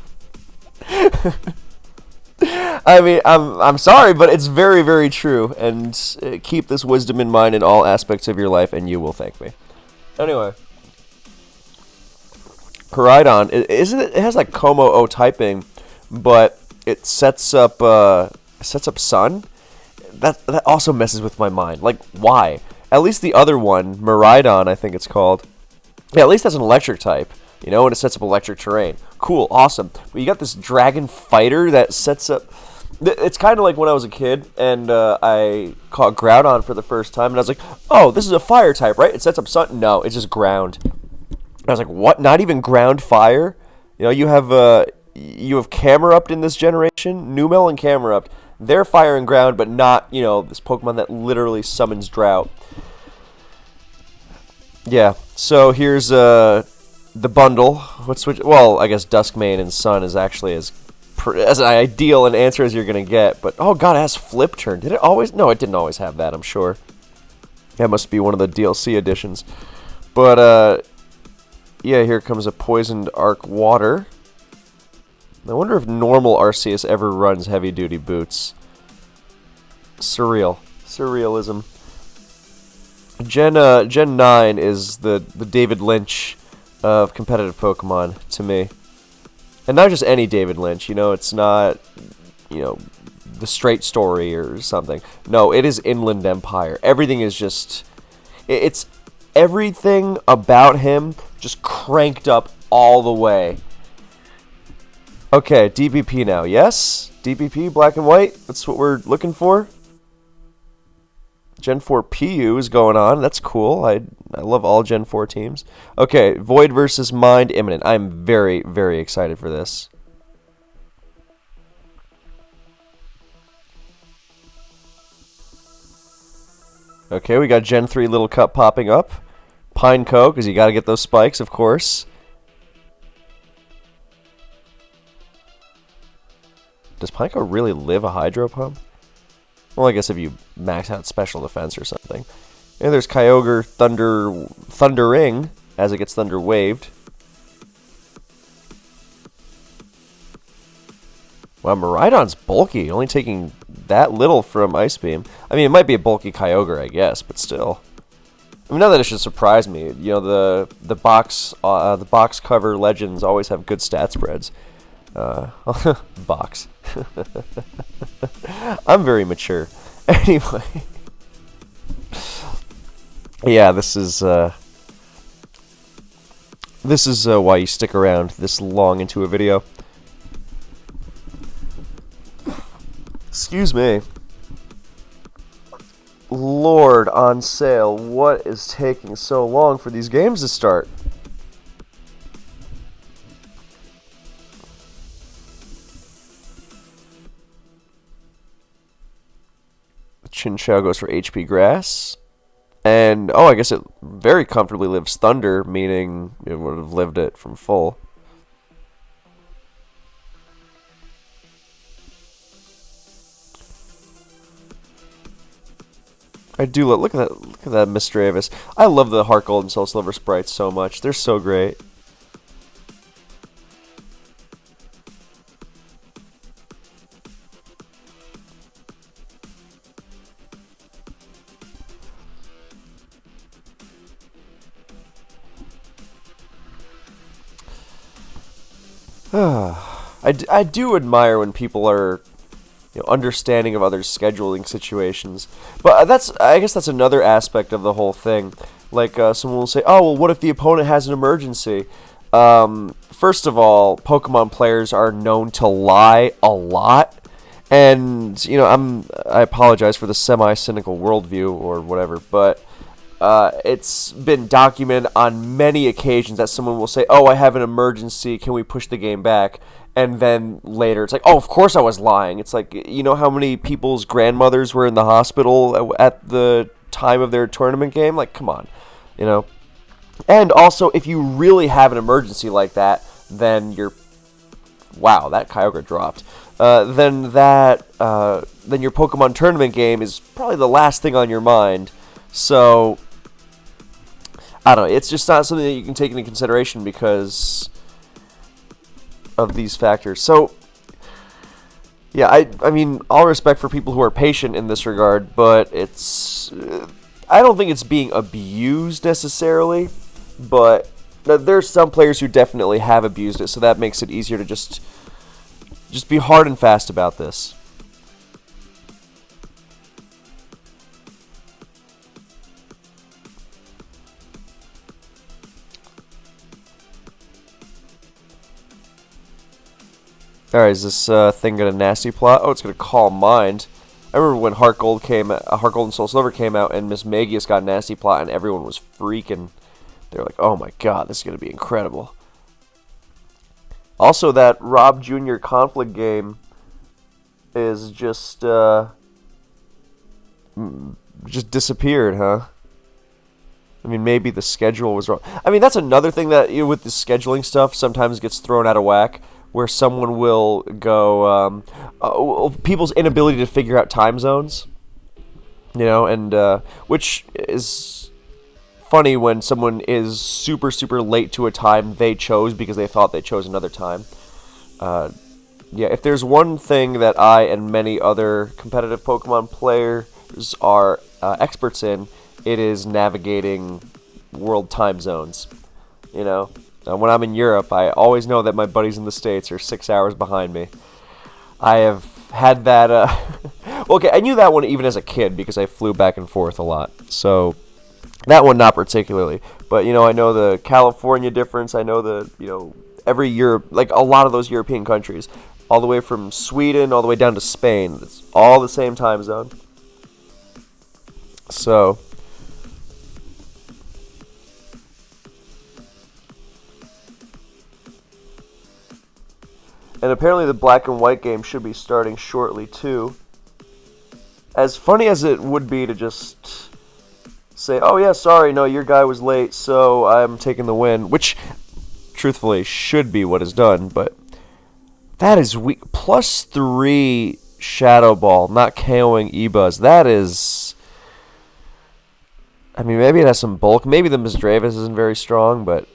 I mean, I'm sorry, but it's very, very true. And keep this wisdom in mind in all aspects of your life, and you will thank me. Anyway, Koraidon, it has like Como O typing, but it sets up Sun. That also messes with my mind. Like, why? At least the other one, Miraidon, I think it's called. Yeah, at least that's an electric type. And it sets up electric terrain. Cool, awesome. But you got this dragon fighter that sets up... It's kind of like when I was a kid, and I caught Groudon for the first time, and I was like, oh, this is a fire type, right? It sets up sun... No, it's just ground. And I was like, what? Not even ground fire? You have Camerupt in this generation. Numel and Camerupt. They're fire and ground, but not, this Pokemon that literally summons drought. Yeah, so here's... the bundle. Well, I guess Duskmane and Sun is actually as ideal an answer as you're gonna get. But oh god, it has Flip Turn. Did it always? No, it didn't always have that. I'm sure. That must be one of the DLC editions. But yeah, here comes a Poisoned Arc Water. I wonder if normal Arceus ever runs heavy duty boots. Surrealism. Gen 9 is the David Lynch of competitive Pokemon to me. And not just any David Lynch, it's not, the straight story or something. No, it is Inland Empire. Everything is just, it's everything about him just cranked up all the way. Okay, DPP now, yes? DPP, black and white, that's what we're looking for. Gen 4 PU is going on. That's cool. I love all Gen 4 teams. Okay, Void versus Mind imminent. I'm very, very excited for this. Okay, we got Gen 3 Little Cup popping up. Pineco, because you got to get those spikes, of course. Does Pineco really live a Hydro Pump? Well, I guess if you max out special defense or something. And there's Kyogre Thundering as it gets Thunder Waved. Wow, Miraidon's bulky, only taking that little from Ice Beam. I mean, it might be a bulky Kyogre, I guess, but still. I mean, not that it should surprise me. The box cover legends always have good stat spreads. Box. I'm very mature. Anyway. Yeah, this is why you stick around this long into a video. Excuse me. Lord, on sale. What is taking so long for these games to start? Chinchou goes for HP Grass. And, I guess it very comfortably lives Thunder, meaning it would have lived it from full. I do look at that Misdreavus. I love the Heart Gold and Soul Silver sprites so much. They're so great. I do admire when people are understanding of others' scheduling situations, but I guess that's another aspect of the whole thing. Like someone will say, "Oh, well, what if the opponent has an emergency?" First of all, Pokemon players are known to lie a lot, And I apologize for the semi-cynical worldview or whatever, but it's been documented on many occasions that someone will say, "Oh, I have an emergency. Can we push the game back?" And then later, it's like, "Oh, of course I was lying." It's like, how many people's grandmothers were in the hospital at the time of their tournament game? Like, come on, you know. And also, if you really have an emergency like that, then wow, that Kyogre dropped. Then your Pokemon tournament game is probably the last thing on your mind. So I don't know. It's just not something that you can take into consideration because of these factors. So yeah, I mean, all respect for people who are patient in this regard, but I don't think it's being abused necessarily, but there's some players who definitely have abused it, so that makes it easier to just be hard and fast about this. Alright, is this thing got a nasty plot? Oh, it's going to Calm Mind. I remember when Heart Gold and Soul Silver came out, and Miss Magius got a nasty plot, and everyone was freaking. They were like, "Oh my god, this is going to be incredible." Also, that Rob Jr. conflict game is just disappeared, huh? I mean, maybe the schedule was wrong. I mean, that's another thing that with the scheduling stuff sometimes gets thrown out of whack, where someone will go, people's inability to figure out time zones, and which is funny when someone is super, super late to a time they chose because they thought they chose another time. Yeah, if there's one thing that I and many other competitive Pokemon players are experts in, it is navigating world time zones. When I'm in Europe, I always know that my buddies in the States are 6 hours behind me. I have had that. Well, okay, I knew that one even as a kid because I flew back and forth a lot. So that one not particularly, but I know the California difference. I know the every year, like a lot of those European countries, all the way from Sweden all the way down to Spain. It's all the same time zone. So. And apparently the Black and White game should be starting shortly too. As funny as it would be to just say, "Oh yeah, sorry, no, your guy was late, so I'm taking the win," which truthfully should be what is done, but that is weak. +3 Shadow Ball, not KOing Ebuzz. That is... I mean, maybe it has some bulk. Maybe the Misdreavus isn't very strong, but...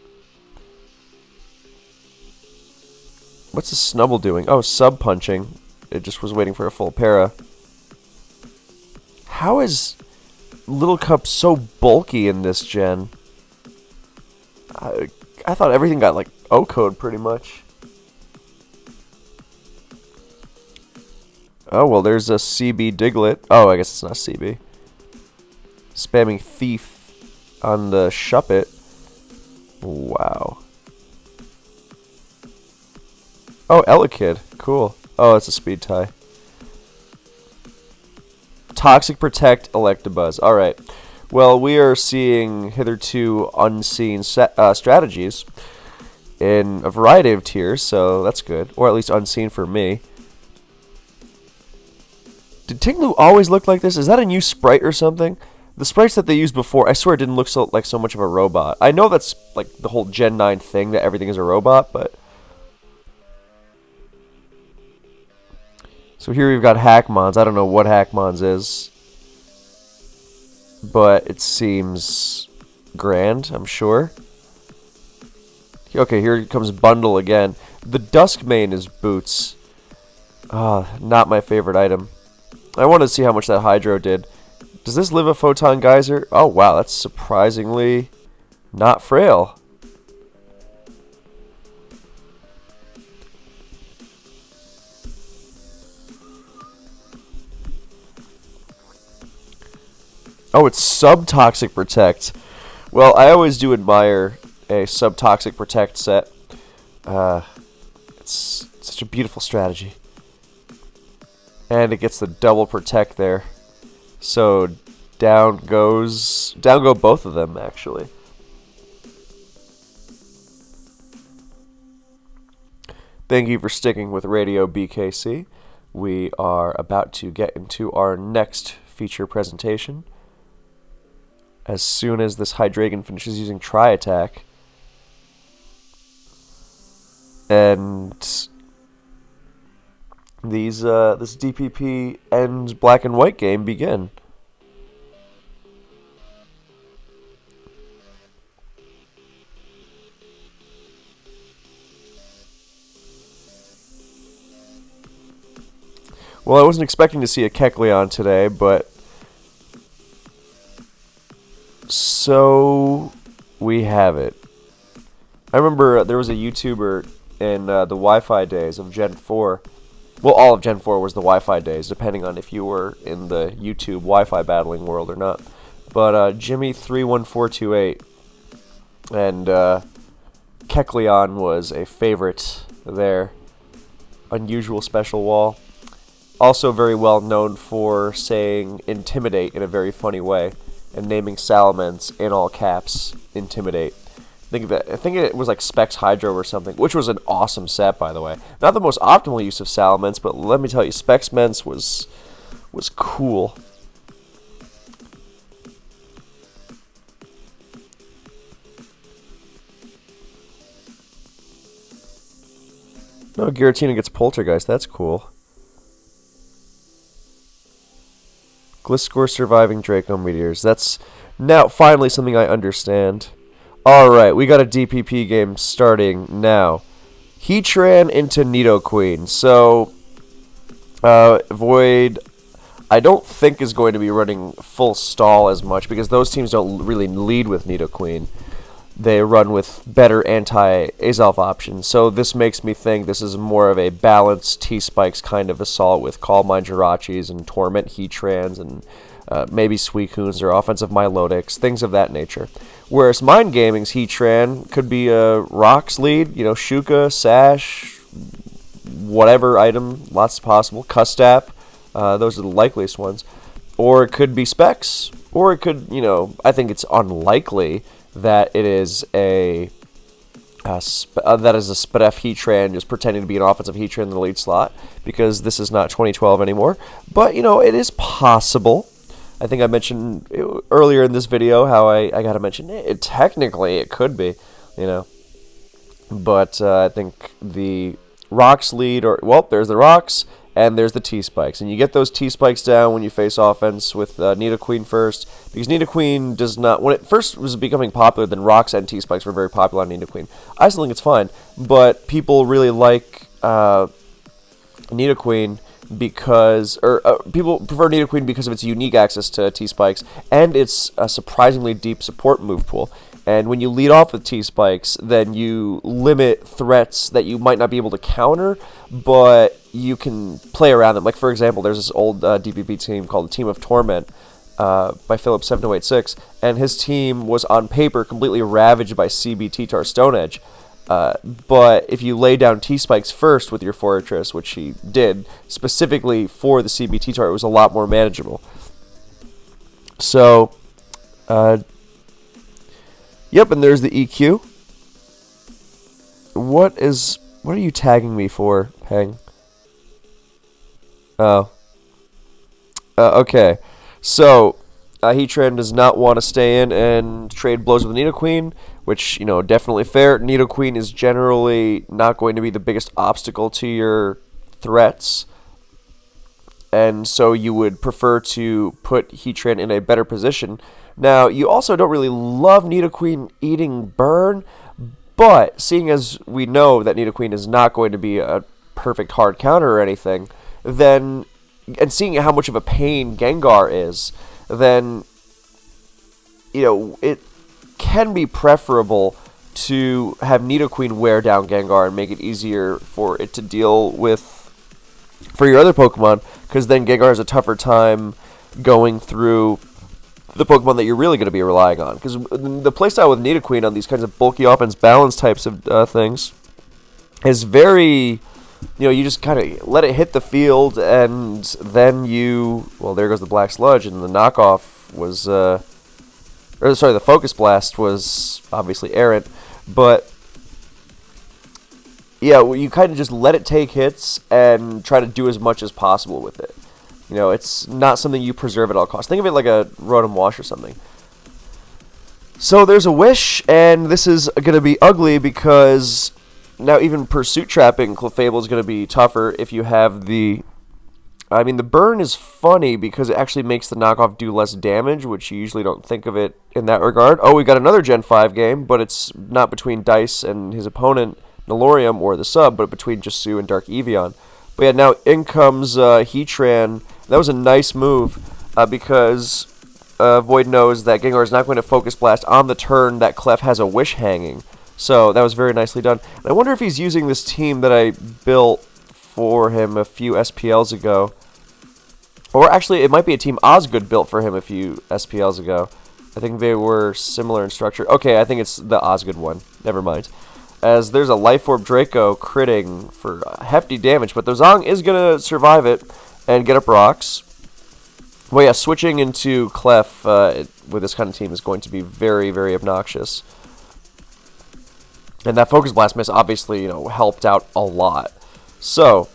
What's the Snubble doing? Oh, sub-punching. It just was waiting for a full para. How is Little Cup so bulky in this gen? I thought everything got, like, O-code pretty much. Oh, well, there's a CB Diglett. Oh, I guess it's not CB. Spamming Thief on the Shuppet. Wow. Oh, Elekid. Cool. Oh, it's a speed tie. Toxic Protect, Electabuzz. Alright. Well, we are seeing hitherto unseen strategies in a variety of tiers, so that's good. Or at least unseen for me. Did Tinglu always look like this? Is that a new sprite or something? The sprites that they used before, I swear it didn't look like so much of a robot. I know that's like the whole Gen 9 thing, that everything is a robot, but... So here we've got Hackmons. I don't know what Hackmons is, but it seems grand, I'm sure. Okay, here comes Bundle again. The Duskmane is Boots. Not my favorite item. I wanted to see how much that Hydro did. Does this live a Photon Geyser? Oh, wow, that's surprisingly not frail. Oh, it's Sub-Toxic Protect. Well, I always do admire a Sub-Toxic Protect set. It's such a beautiful strategy. And it gets the double protect there. So down go both of them, actually. Thank you for sticking with Radio BKC. We are about to get into our next feature presentation. As soon as this Hydreigon finishes using Tri-Attack. And this DPP and Black and White game begin. Well, I wasn't expecting to see a Kecleon today, but so we have it. I remember there was a YouTuber in the Wi-Fi days of Gen 4. Well, all of Gen 4 was the Wi-Fi days, depending on if you were in the YouTube Wi-Fi battling world or not. But Jimmy31428 and Kecleon was a favorite there. Unusual special wall. Also very well known for saying intimidate in a very funny way and naming Salamence in all caps, intimidate. I think it was like Specs Hydro or something, which was an awesome set, by the way. Not the most optimal use of Salamence, but let me tell you, Specs Mence was cool. No, Giratina gets Poltergeist, that's cool. Gliscor surviving Draco Meteors. That's now finally something I understand. Alright, we got a DPP game starting now. Heatran into Nidoqueen. So, Void, I don't think is going to be running full stall as much because those teams don't really lead with Nidoqueen. They run with better anti-Azelf options. So this makes me think this is more of a balanced T-Spikes kind of assault with Calm Mind Jirachis and Torment Heatrans and maybe Suicunes or offensive Milotics, things of that nature. Whereas Mind Gaming's Heatran could be a Rocks lead, Shuka, Sash, whatever item, lots possible, Custap, those are the likeliest ones. Or it could be Specs, or it could, I think it's unlikely that it is a Spedef Heatran just pretending to be an offensive Heatran in the lead slot, because this is not 2012 anymore. But, it is possible. I think I mentioned earlier in this video how I got to mention it. Technically, it could be, But I think the Rocks lead, there's the Rocks, and there's the T-Spikes. And you get those T-Spikes down when you face offense with Nidoqueen first, because Nidoqueen does not... When it first was becoming popular, then Rocks and T-Spikes were very popular on Nidoqueen. I still think it's fine, but people really like Nidoqueen because... people prefer Nidoqueen because of its unique access to T-Spikes and its surprisingly deep support move pool. And when you lead off with T-Spikes, then you limit threats that you might not be able to counter, but you can play around them. Like, for example, there's this old DPP team called the Team of Torment by Philip7086, and his team was on paper completely ravaged by CB T-Tar Stone Edge. But if you lay down T-Spikes first with your Fortress, which he did, specifically for the CB T-Tar, it was a lot more manageable. So... Yep, and there's the EQ. What are you tagging me for, Peng? Oh. Okay. So, Heatran does not want to stay in and trade blows with Nidoqueen, which, definitely fair. Nidoqueen is generally not going to be the biggest obstacle to your threats. And so you would prefer to put Heatran in a better position. Now, you also don't really love Nidoqueen eating Burn, but seeing as we know that Nidoqueen is not going to be a perfect hard counter or anything, then, and seeing how much of a pain Gengar is, then, it can be preferable to have Nidoqueen wear down Gengar and make it easier for it to deal with for your other Pokemon, because then Gengar has a tougher time going through the Pokemon that you're really going to be relying on. Because the playstyle with Nidoqueen on these kinds of bulky offense balance types of things is very you just kind of let it hit the field, and then well, there goes the Black Sludge, and the knockoff was, the Focus Blast was obviously errant, but yeah, well, you kind of just let it take hits and try to do as much as possible with it. It's not something you preserve at all costs. Think of it like a Rotom Wash or something. So there's a Wish, and this is going to be ugly because now even Pursuit Trapping Clefable is going to be tougher if you have the... I mean, the burn is funny because it actually makes the knockoff do less damage, which you usually don't think of it in that regard. Oh, we got another Gen 5 game, but it's not between Dice and his opponent, Nilorium, or the sub, but between Jasu and Dark Evian. But yeah, now in comes Heatran. That was a nice move because Void knows that Gengar is not going to Focus Blast on the turn that Clef has a Wish hanging. So that was very nicely done. And I wonder if he's using this team that I built for him a few SPLs ago. Or actually, it might be a team Osgood built for him a few SPLs ago. I think they were similar in structure. Okay, I think it's the Osgood one. Never mind. As there's a Life Orb Draco critting for hefty damage, but the Zong is going to survive it and get up rocks. Well, yeah, switching into Clef with this kind of team is going to be very, very obnoxious. And that Focus Blast miss obviously, helped out a lot. So,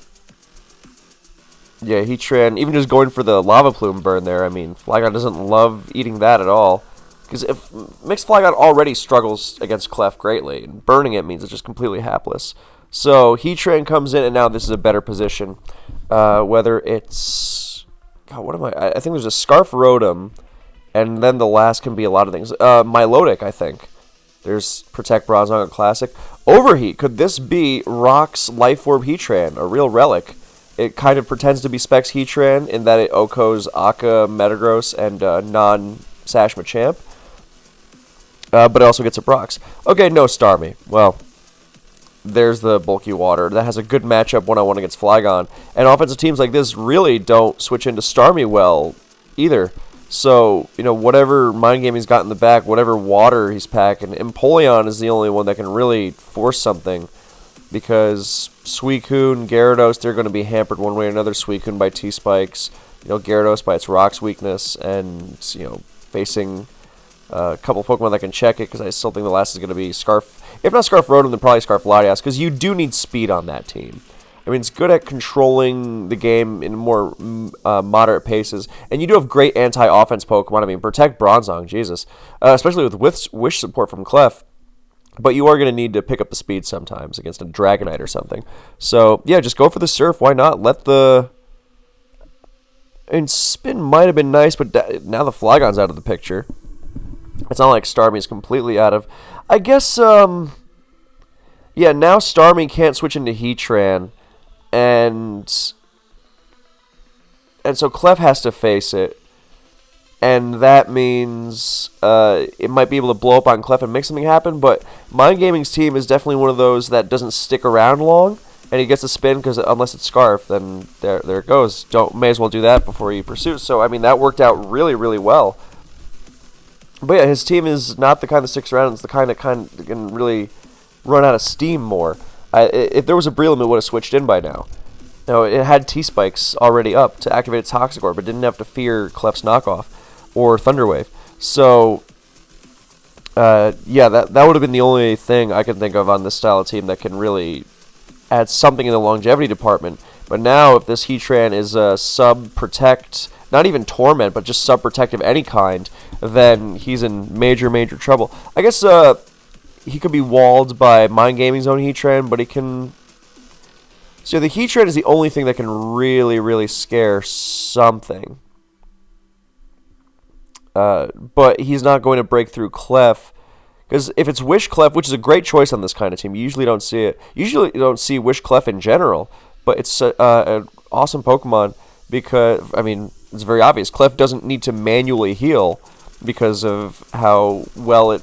yeah, Heatran, even just going for the Lava Plume burn there, I mean, Flygon doesn't love eating that at all. Because if Mixed Flygon already struggles against Clef greatly, and burning it means it's just completely hapless. So, Heatran comes in, and now this is a better position. Whether it's... God, what am I think there's a Scarf Rotom, and then the last can be a lot of things. Milotic, I think. There's Protect Bronzong Classic. Overheat. Could this be Rock's Life Orb Heatran, a real relic? It kind of pretends to be Specs Heatran in that it OHKOs Akka, Metagross, and non-Sash Machamp. But it also gets up rocks. Okay, no Starmie. Well, there's the Bulky Water. That has a good matchup one-on-one against Flygon. And offensive teams like this really don't switch into Starmie well either. So, whatever Mind Gaming's got in the back, whatever water he's packing, Empoleon is the only one that can really force something. Because Suicune, Gyarados, they're going to be hampered one way or another. Suicune by T-Spikes, Gyarados by its Rocks weakness, and, facing a couple Pokemon that can check it, because I still think the last is going to be Scarf. If not Scarf Rotom, then probably Scarf Latias, because you do need speed on that team. I mean, it's good at controlling the game in more moderate paces. And you do have great anti-offense Pokemon. I mean, Protect Bronzong, Jesus. Especially with Wish support from Clef. But you are going to need to pick up the speed sometimes against a Dragonite or something. So, yeah, just go for the Surf. Why not? And Spin might have been nice, but now the Flygon's out of the picture. It's not like Starmie's completely out of... I guess, yeah, now Starmie can't switch into Heatran. And so Clef has to face it, and that means it might be able to blow up on Clef and make something happen, but Mind Gaming's team is definitely one of those that doesn't stick around long, and he gets a spin, because unless it's Scarf, then there it goes. May as well do that before you pursue. So, I mean, that worked out really, really well. But yeah, his team is not the kind that sticks around, it's the kind that can really run out of steam more. If there was a Breloom, it would have switched in by now. No, it had T-Spikes already up to activate its Toxicor, but didn't have to fear Clef's knockoff or Thunder Wave. So, yeah, that would have been the only thing I can think of on this style of team that can really add something in the longevity department. But now, if this Heatran is sub-protect, not even Torment, but just sub-protect of any kind, then he's in major, major trouble. I guess, he could be walled by Mind Gaming's own Heatran, but he can... So the Heatran is the only thing that can really, really scare something. But he's not going to break through Clef. Because if it's Wish Clef, which is a great choice on this kind of team, you usually don't see it. You usually don't see Wish Clef in general, but it's an awesome Pokemon because, I mean, it's very obvious. Clef doesn't need to manually heal because of how well it...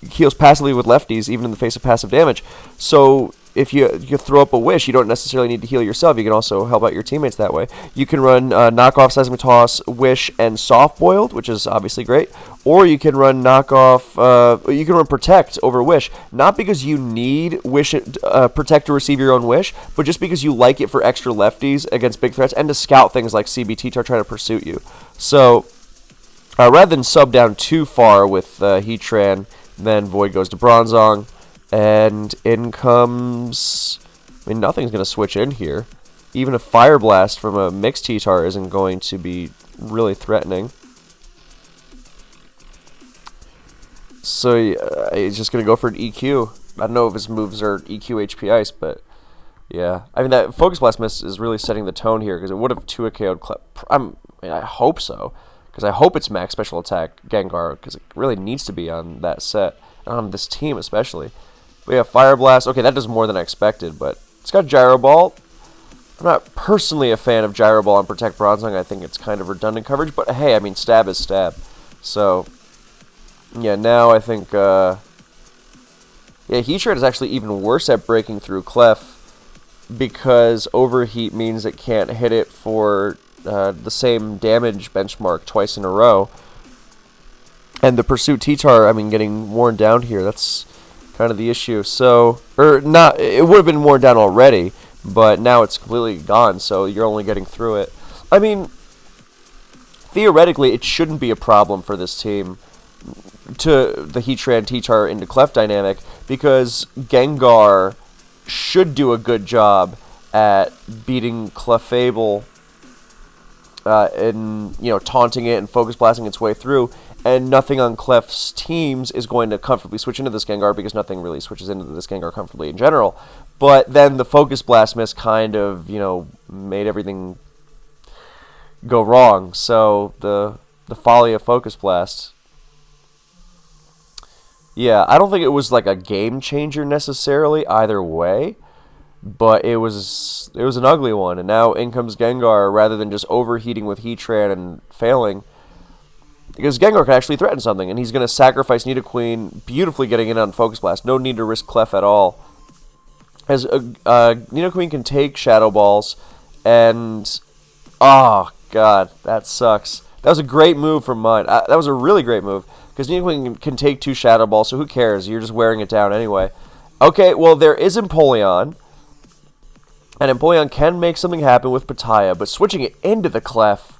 heals passively with lefties, even in the face of passive damage. So if you throw up a Wish, you don't necessarily need to heal yourself. You can also help out your teammates that way. You can run knockoff Seismic Toss, Wish, and Soft Boiled, which is obviously great. Or you can run you can run Protect over Wish. Not because you need Wish Protect to receive your own Wish, but just because you like it for extra lefties against big threats and to scout things like CBT trying to pursue you. So rather than sub down too far with Heatran, then Void goes to Bronzong. And in comes... I mean, nothing's going to switch in here. Even a Fire Blast from a mixed T-Tar isn't going to be really threatening. So he's just going to go for an EQ. I don't know if his moves are EQ HP Ice, but yeah. I mean, that Focus Blast miss is really setting the tone here, because it would have 2 KO'd I hope so, because I hope it's max special attack Gengar, because it really needs to be on that set, on this team especially. We have Fire Blast. Okay, that does more than I expected, but it's got Gyro Ball. I'm not personally a fan of Gyro Ball on Protect Bronzong. I think it's kind of redundant coverage, but hey, I mean, stab is stab. So, yeah, now I think, Heatran is actually even worse at breaking through Clef, because Overheat means it can't hit it for the same damage benchmark twice in a row. And the Pursuit T-Tar, I mean, getting worn down here, that's kind of the issue. So, it would have been worn down already, but now it's completely gone, so you're only getting through it. I mean, theoretically, it shouldn't be a problem for this team to the Heatran T-Tar into Clef dynamic, because Gengar should do a good job at beating Clefable and, taunting it and Focus Blasting its way through. And nothing on Clef's teams is going to comfortably switch into this Gengar, because nothing really switches into this Gengar comfortably in general. But then the Focus Blast miss kind of, made everything go wrong. So the folly of Focus Blast. Yeah, I don't think it was like a game changer necessarily either way, but it was an ugly one. And now in comes Gengar, rather than just overheating with Heatran and failing. Because Gengar can actually threaten something, and he's going to sacrifice Nidoqueen, beautifully getting in on Focus Blast. No need to risk Clef at all. As Nidoqueen can take Shadow Balls, and... oh, God, that sucks. That was a great move from mine. That was a really great move, because Nidoqueen can take 2 Shadow Balls, so who cares? You're just wearing it down anyway. Okay, well, there is Empoleon, and Empoleon can make something happen with Pitaya, but switching it into the Clef...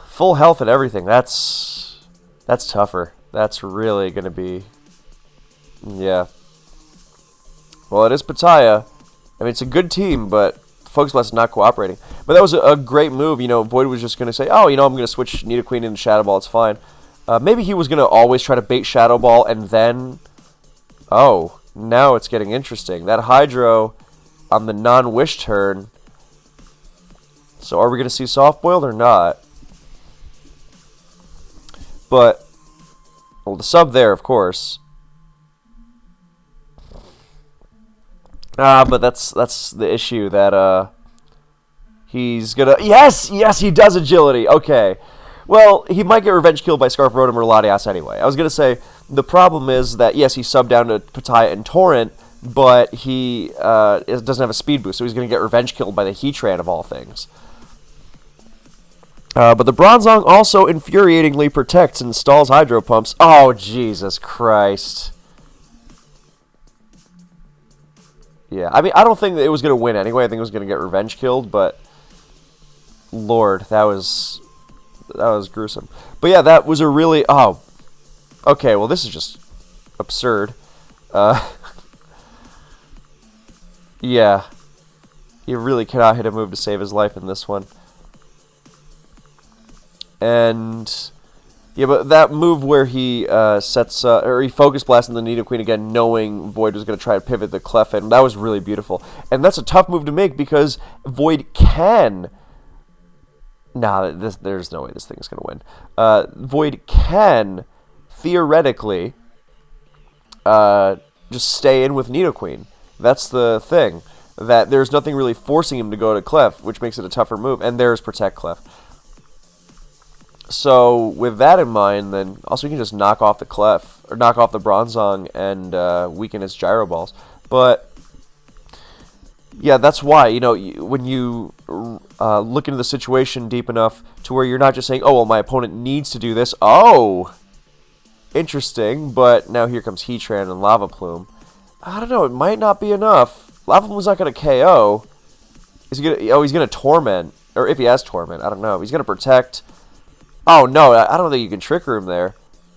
full health and everything. That's tougher. That's really going to be... yeah. Well, it is Pitaya. I mean, it's a good team, but Focus Blast is not cooperating. But that was a great move. Void was just going to say, oh, I'm going to switch Nidoqueen into Shadow Ball. It's fine. Maybe he was going to always try to bait Shadow Ball and then... oh, now it's getting interesting. That Hydro on the non-Wish turn... so are we going to see Soft Boiled or not? But, well, the sub there, of course. But that's the issue, that he's going to... yes, he does agility. Okay. Well, he might get revenge killed by Scarf Rotom or Latias anyway. I was going to say, the problem is that, yes, he subbed down to Pitaya and Torrent, but he doesn't have a speed boost, so he's going to get revenge killed by the Heatran of all things. But the Bronzong also infuriatingly protects and stalls Hydro Pumps. Oh, Jesus Christ. Yeah, I mean, I don't think that it was going to win anyway. I think it was going to get revenge killed, but... Lord, that was gruesome. But yeah, that was a really... oh, okay, well, this is just absurd. Yeah. You really cannot hit a move to save his life in this one. And... yeah, but that move where he or he Focus Blast in the Nidoqueen again, knowing Void was going to try to pivot the Clef in, that was really beautiful. And that's a tough move to make because Void can... nah, there's no way this thing's going to win. Void can, theoretically, just stay in with Nidoqueen. That's the thing. That there's nothing really forcing him to go to Clef, which makes it a tougher move. And there's Protect Clef. So with that in mind, then also you can just knock off the Clef or knock off the Bronzong and weaken its gyro balls. But yeah, that's why when you look into the situation deep enough to where you're not just saying, "Oh well, my opponent needs to do this." Oh, interesting. But now here comes Heatran and Lava Plume. I don't know. It might not be enough. Lava Plume's not going to KO. Is he gonna? Oh, he's going to Torment, or if he has Torment, I don't know. He's going to Protect. Oh, no, I don't think you can Trick Room there.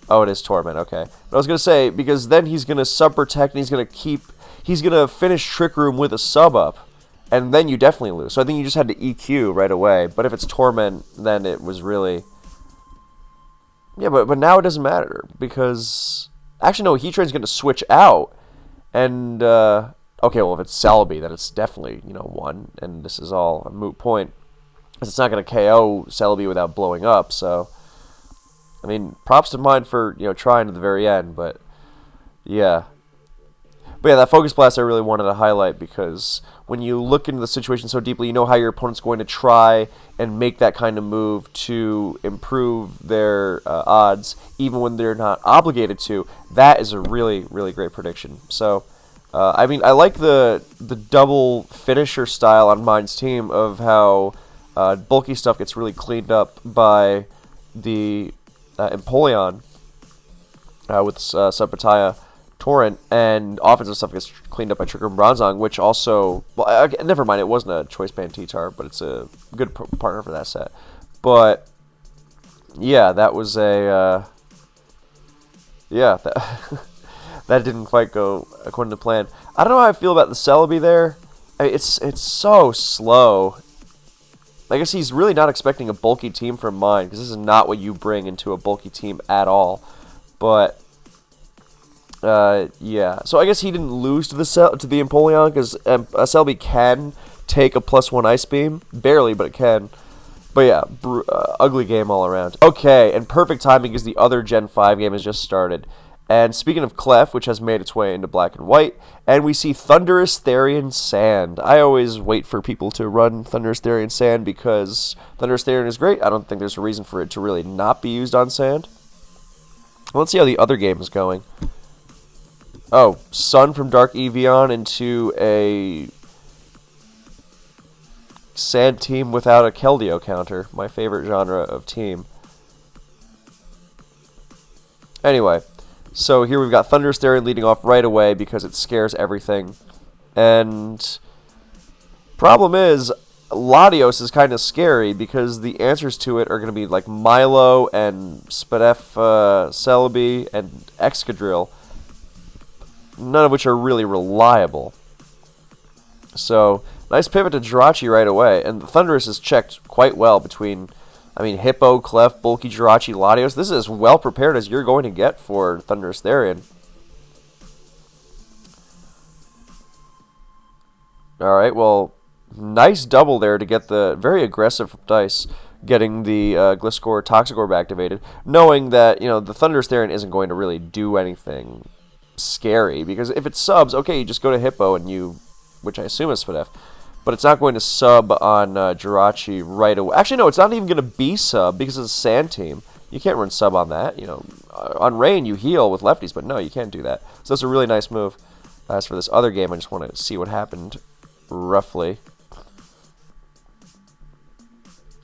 Oh, it is Torment, okay. But I was going to say, because then he's going to Sub-Protect, and he's going to finish Trick Room with a Sub-Up, and then you definitely lose. So I think you just had to EQ right away. But if it's Torment, then it was really... Yeah, but now it doesn't matter, because... Actually, no, Heatran's going to switch out, and... Okay, well, if it's Celebi, then it's definitely, one, and this is all a moot point. Because it's not going to KO Celebi without blowing up, so... I mean, props to mine for, trying to the very end, but... Yeah. But yeah, that Focus Blast I really wanted to highlight, because when you look into the situation so deeply, you know how your opponent's going to try and make that kind of move to improve their odds, even when they're not obligated to. That is a really, really great prediction. So... I mean, I like the double finisher style on mine's team of how bulky stuff gets really cleaned up by the Empoleon with Subpataya Torrent, and offensive stuff gets cleaned up by Trick Room Bronzong, which also... Well, never mind, it wasn't a Choice Band T-Tar, but it's a good partner for that set. But, yeah, that was a... yeah, that didn't quite go according to plan. I don't know how I feel about the Celebi there. I mean, it's so slow. I guess he's really not expecting a bulky team from mine, because this is not what you bring into a bulky team at all. But yeah. So I guess he didn't lose to the Empoleon, because Celebi can take a +1 Ice Beam. Barely, but it can. But yeah, ugly game all around. Okay, and perfect timing because the other Gen 5 game has just started. And speaking of Clef, which has made its way into black and white, and we see Thundurus Therian Sand. I always wait for people to run Thundurus Therian Sand because Thundurus Therian is great. I don't think there's a reason for it to really not be used on Sand. Well, let's see how the other game is going. Oh, Sun from Dark Evian into a Sand team without a Keldeo counter. My favorite genre of team. Anyway... So here we've got Thundurus Therian leading off right away because it scares everything. And problem is, Latios is kind of scary because the answers to it are going to be like Milo and Spadef Celebi and Excadrill, none of which are really reliable. So nice pivot to Jirachi right away, and the Thundurus is checked quite well between... I mean, Hippo, Clef, Bulky, Jirachi, Latios. This is as well prepared as you're going to get for Thundurus Therian. Alright, well, nice double there to get the very aggressive dice, getting the Gliscor Toxicorp activated, knowing that, the Thundurus Therian isn't going to really do anything scary, because if it subs, okay, you just go to Hippo and which I assume is Spadef. But it's not going to sub on Jirachi right away. Actually, no, it's not even going to be sub because it's a Sand team. You can't run sub on that. On Rain, you heal with lefties, but no, you can't do that. So that's a really nice move. As for this other game, I just want to see what happened roughly.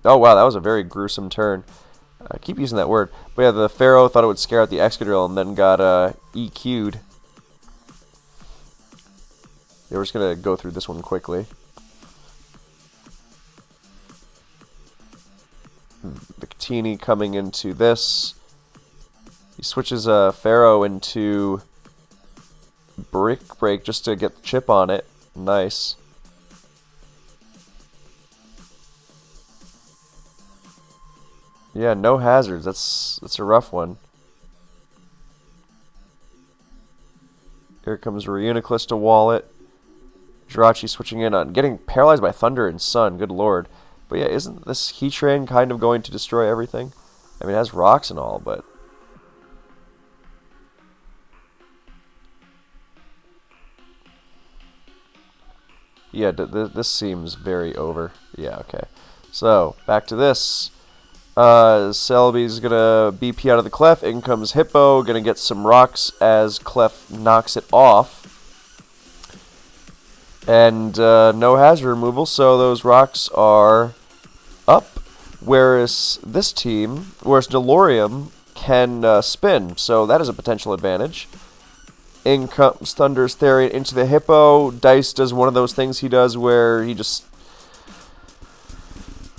Oh, wow, that was a very gruesome turn. I keep using that word. But yeah, the Pharaoh thought it would scare out the Excadrill and then got EQ'd. Yeah, we're just going to go through this one quickly. Victini coming into this. He switches Pharaoh into Brick Break just to get the chip on it. Nice. Yeah, no hazards. That's a rough one. Here comes Reuniclus to wall it. Jirachi switching in on getting paralyzed by Thunder and Sun. Good lord. But yeah, isn't this Heatran kind of going to destroy everything? I mean, it has rocks and all, but... Yeah, this seems very over. Yeah, okay. So, back to this. Celebi's gonna BP out of the Clef. In comes Hippo, gonna get some rocks as Clef knocks it off. And no hazard removal, so those rocks are up. Whereas Delorium can spin, so that is a potential advantage. In comes Thunderous Therian into the Hippo. Dice does one of those things he does where he just...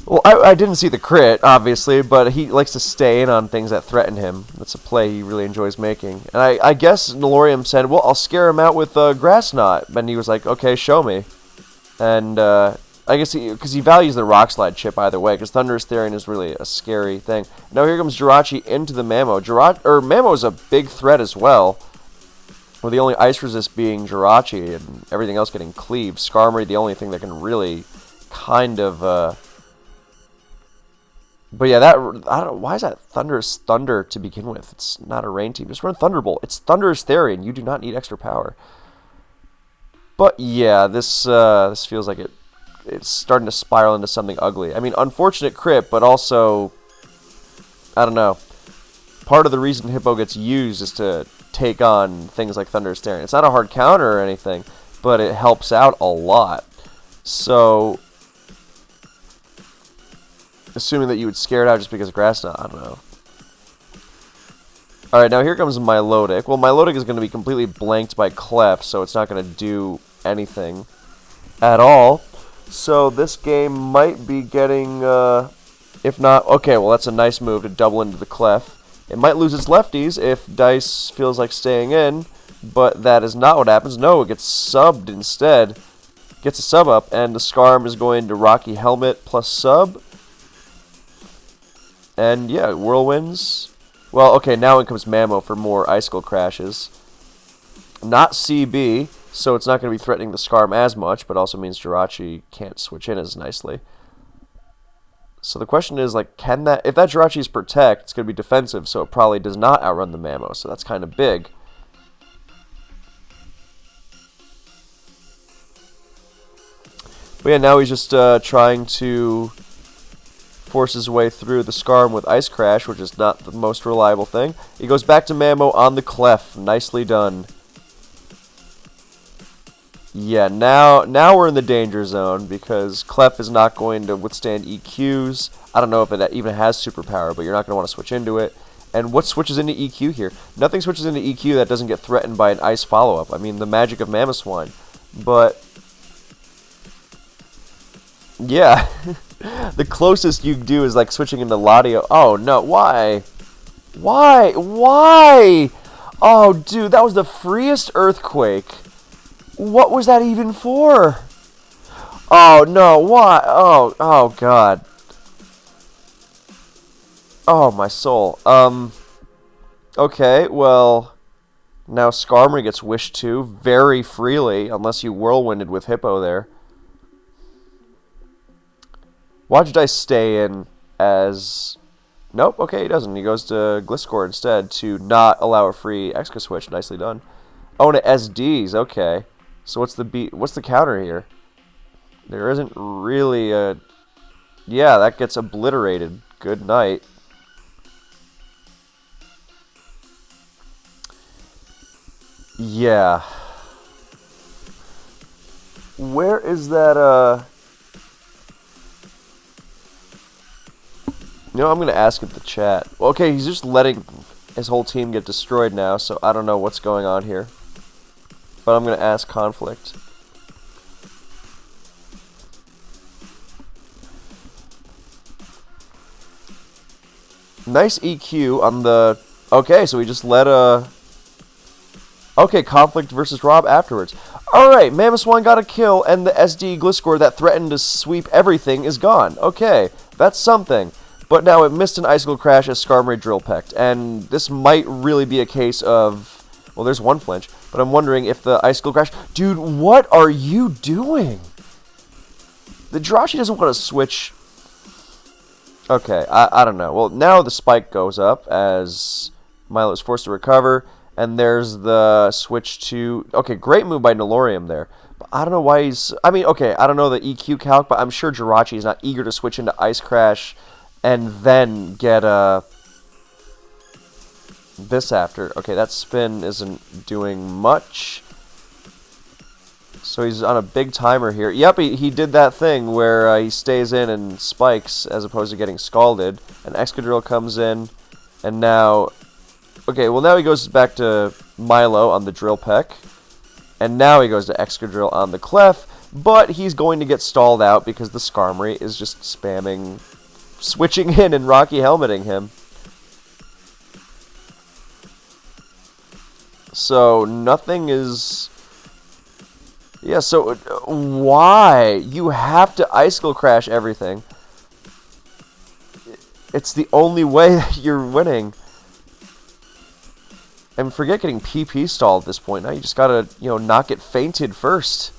Well, I didn't see the crit, obviously, but he likes to stay in on things that threaten him. That's a play he really enjoys making. And I guess Delorium said, well, I'll scare him out with Grass Knot. And he was like, okay, show me. And I guess because he values the Rock Slide chip either way, because Thunderous Therian is really a scary thing. Now here comes Jirachi into the Mamo. Mamo is a big threat as well, with the only ice resist being Jirachi and everything else getting cleaved. Skarmory, the only thing that can really kind of... But yeah, I don't know, why is that Thunderous Thunder to begin with? It's not a rain team. Just run Thunderbolt. It's Thunderous Therian. You do not need extra power. But yeah, this feels like it's starting to spiral into something ugly. I mean, unfortunate crit, but also, I don't know. Part of the reason Hippo gets used is to take on things like Thunderous Therian. It's not a hard counter or anything, but it helps out a lot. So... assuming that you would scare it out just because of Grass Knot, I don't know. Alright, now here comes Milotic. Well, Milotic is going to be completely blanked by Clef, so it's not going to do anything at all. So this game might be getting, if not... Okay, well, that's a nice move to double into the Clef. It might lose its lefties if Dice feels like staying in, but that is not what happens. No, it gets subbed instead. Gets a sub up, and the Skarm is going to Rocky Helmet plus sub. And yeah, Whirlwinds. Well, okay, now in comes Mamo for more Icicle crashes. Not CB, so it's not going to be threatening the Skarm as much, but also means Jirachi can't switch in as nicely. So the question is, like, can that... If that Jirachi is Protect, it's going to be defensive, so it probably does not outrun the Mamo, so that's kind of big. But yeah, now he's just trying to... force his way through the Skarm with Ice Crash, which is not the most reliable thing. He goes back to Mamo on the Clef. Nicely done. Yeah, now we're in the danger zone, because Clef is not going to withstand EQs. I don't know if it even has superpower, but you're not going to want to switch into it. And what switches into EQ here? Nothing switches into EQ that doesn't get threatened by an Ice follow-up. I mean, the magic of Mamoswine. But... yeah. The closest you can do is like switching into Latios. Oh no, why? Why? Why? Oh dude, that was the freest Earthquake. What was that even for? Oh no, why? Oh god. Oh my soul. Okay, well, now Skarmory gets wished to very freely, unless you Whirlwinded with Hippo there. Why'd Dice stay in as... Nope, okay, he doesn't. He goes to Gliscor instead to not allow a free Exca switch. Nicely done. Oh, and SDs, okay. So what's the counter here? There isn't really a... Yeah, that gets obliterated. Good night. Yeah. Where is that, You know, I'm going to ask in the chat. Well, okay, he's just letting his whole team get destroyed now, so I don't know what's going on here. But I'm going to ask Conflict. Nice EQ on the... Okay, so we just let Okay, Conflict versus Rob afterwards. Alright, Mamoswine got a kill, and the SD Gliscor that threatened to sweep everything is gone. Okay, that's something. But now it missed an Icicle Crash as Skarmory Drill Pecked, and this might really be a case of... Well, there's one flinch, but I'm wondering if the Icicle Crash... Dude, what are you doing? The Jirachi doesn't want to switch... Okay, I don't know. Well, now the spike goes up as Milo is forced to recover, and there's the switch to... Okay, great move by Delorium there. But I don't know why he's... I mean, okay, I don't know the EQ calc, but I'm sure Jirachi is not eager to switch into Ice Crash and then get this after. Okay, that spin isn't doing much. So he's on a big timer here. Yep, he did that thing where he stays in and spikes as opposed to getting scalded. And Excadrill comes in, and now... Okay, well now he goes back to Milo on the Drill Peck. And now he goes to Excadrill on the Clef, but he's going to get stalled out because the Skarmory is just spamming, switching in and Rocky Helmeting him. So nothing is... Yeah, so why? You have to Icicle Crash everything. It's the only way that you're winning. And forget getting PP stalled at this point. Now you just gotta, not get fainted first.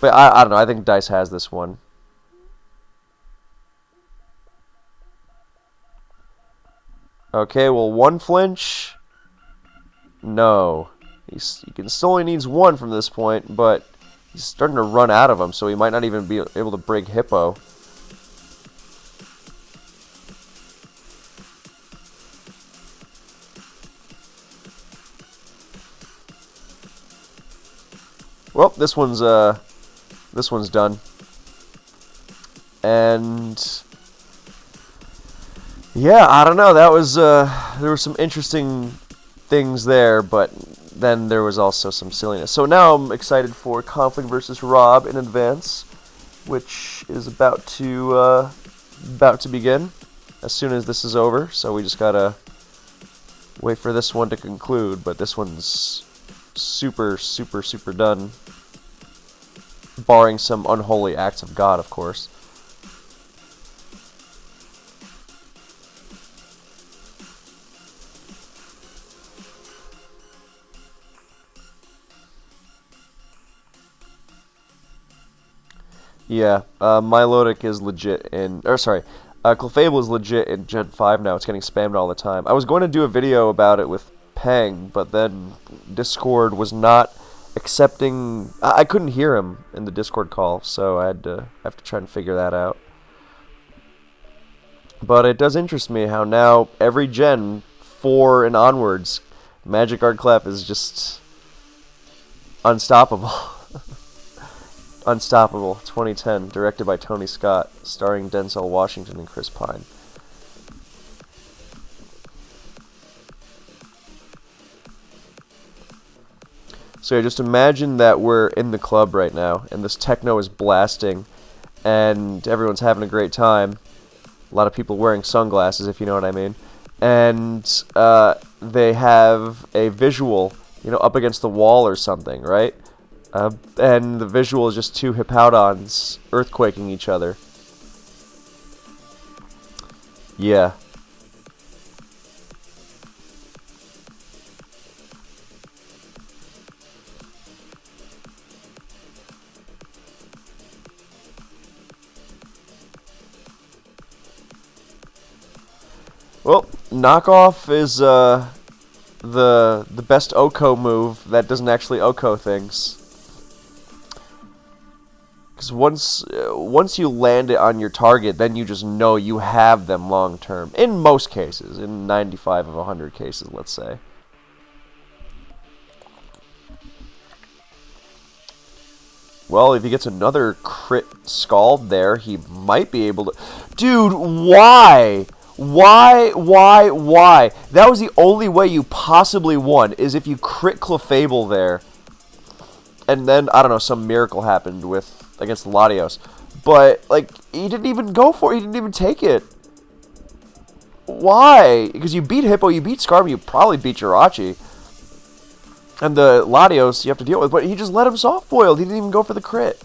But I don't know. I think Dice has this one. Okay, well, one flinch. No. He still only needs one from this point, but he's starting to run out of them, so he might not even be able to break Hippo. Well, this one's done. And yeah, I don't know. That was there were some interesting things there, but then there was also some silliness. So now I'm excited for Conflict versus Rob in advance, which is about to begin as soon as this is over. So we just gotta wait for this one to conclude. But this one's super, super, super done, barring some unholy acts of God, of course. Yeah, Milotic is legit in... Clefable is legit in Gen 5 now. It's getting spammed all the time. I was going to do a video about it with Peng, but then Discord was not accepting... I couldn't hear him in the Discord call, so I have to try and figure that out. But it does interest me how now every Gen 4 and onwards, Magikarp Clef is just unstoppable. Unstoppable, 2010, directed by Tony Scott, starring Denzel Washington and Chris Pine. So yeah, just imagine that we're in the club right now, and this techno is blasting, and everyone's having a great time. A lot of people wearing sunglasses, if you know what I mean. And they have a visual, up against the wall or something, right? And the visual is just two Hippowdons earthquaking each other. Yeah. Well, knockoff is the best OHKO move that doesn't actually OHKO things. Because once you land it on your target, then you just know you have them long term. In most cases, in 95 of 100 cases, let's say. Well, if he gets another crit Scald there, he might be able to... Dude, why? Why? That was the only way you possibly won, is if you crit Clefable there. And then, I don't know, some miracle happened against Latios. But, he didn't even go for it. He didn't even take it. Why? Because you beat Hippo, you beat Skarmory, you probably beat Jirachi. And the Latios you have to deal with. But he just let him soft-boiled. He didn't even go for the crit.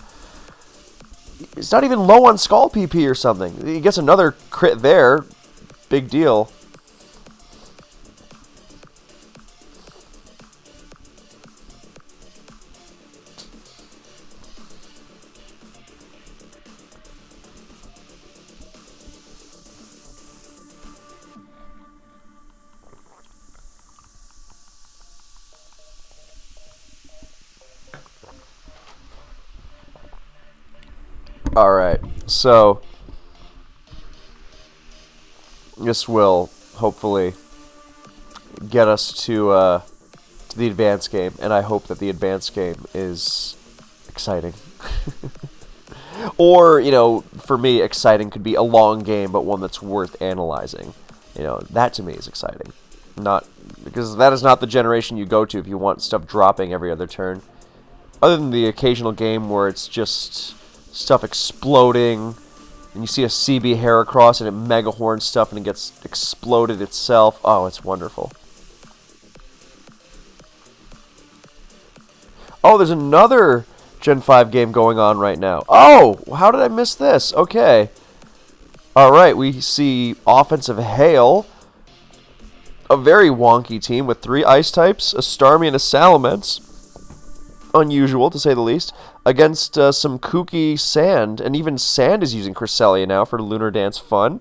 It's not even low on Scald PP or something. He gets another crit there. Big deal. Alright, so This will hopefully get us to the advanced game, and I hope that the advanced game is exciting. Or, for me, exciting could be a long game, but one that's worth analyzing. That to me is exciting. Not because that is not the generation you go to if you want stuff dropping every other turn. Other than the occasional game where it's just stuff exploding, and you see a CB Heracross and it mega horns stuff and it gets exploded itself. Oh, it's wonderful. Oh, there's another Gen 5 game going on right now. Oh, how did I miss this? Okay. Alright, we see Offensive Hail. A very wonky team with 3 ice types, a Starmie and a Salamence. Unusual, to say the least. Against some kooky Sand, and even Sand is using Cresselia now for Lunar Dance fun.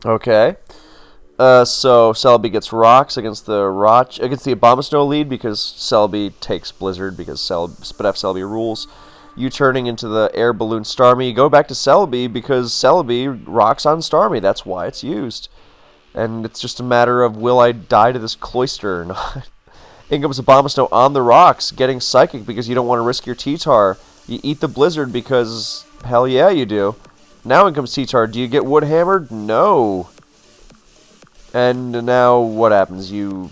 Okay. So Celebi gets Rocks against the Abomasnow lead because Celebi takes Blizzard because Celebi rules. You turning into the Air Balloon Starmie. You go back to Celebi because Celebi rocks on Starmie. That's why it's used. And it's just a matter of will I die to this Cloyster or not. In comes Abomasnow on the rocks, getting Psychic because you don't want to risk your T-Tar. You eat the Blizzard because hell yeah you do. Now in comes T-Tar. Do you get Wood Hammered? No. And now what happens? You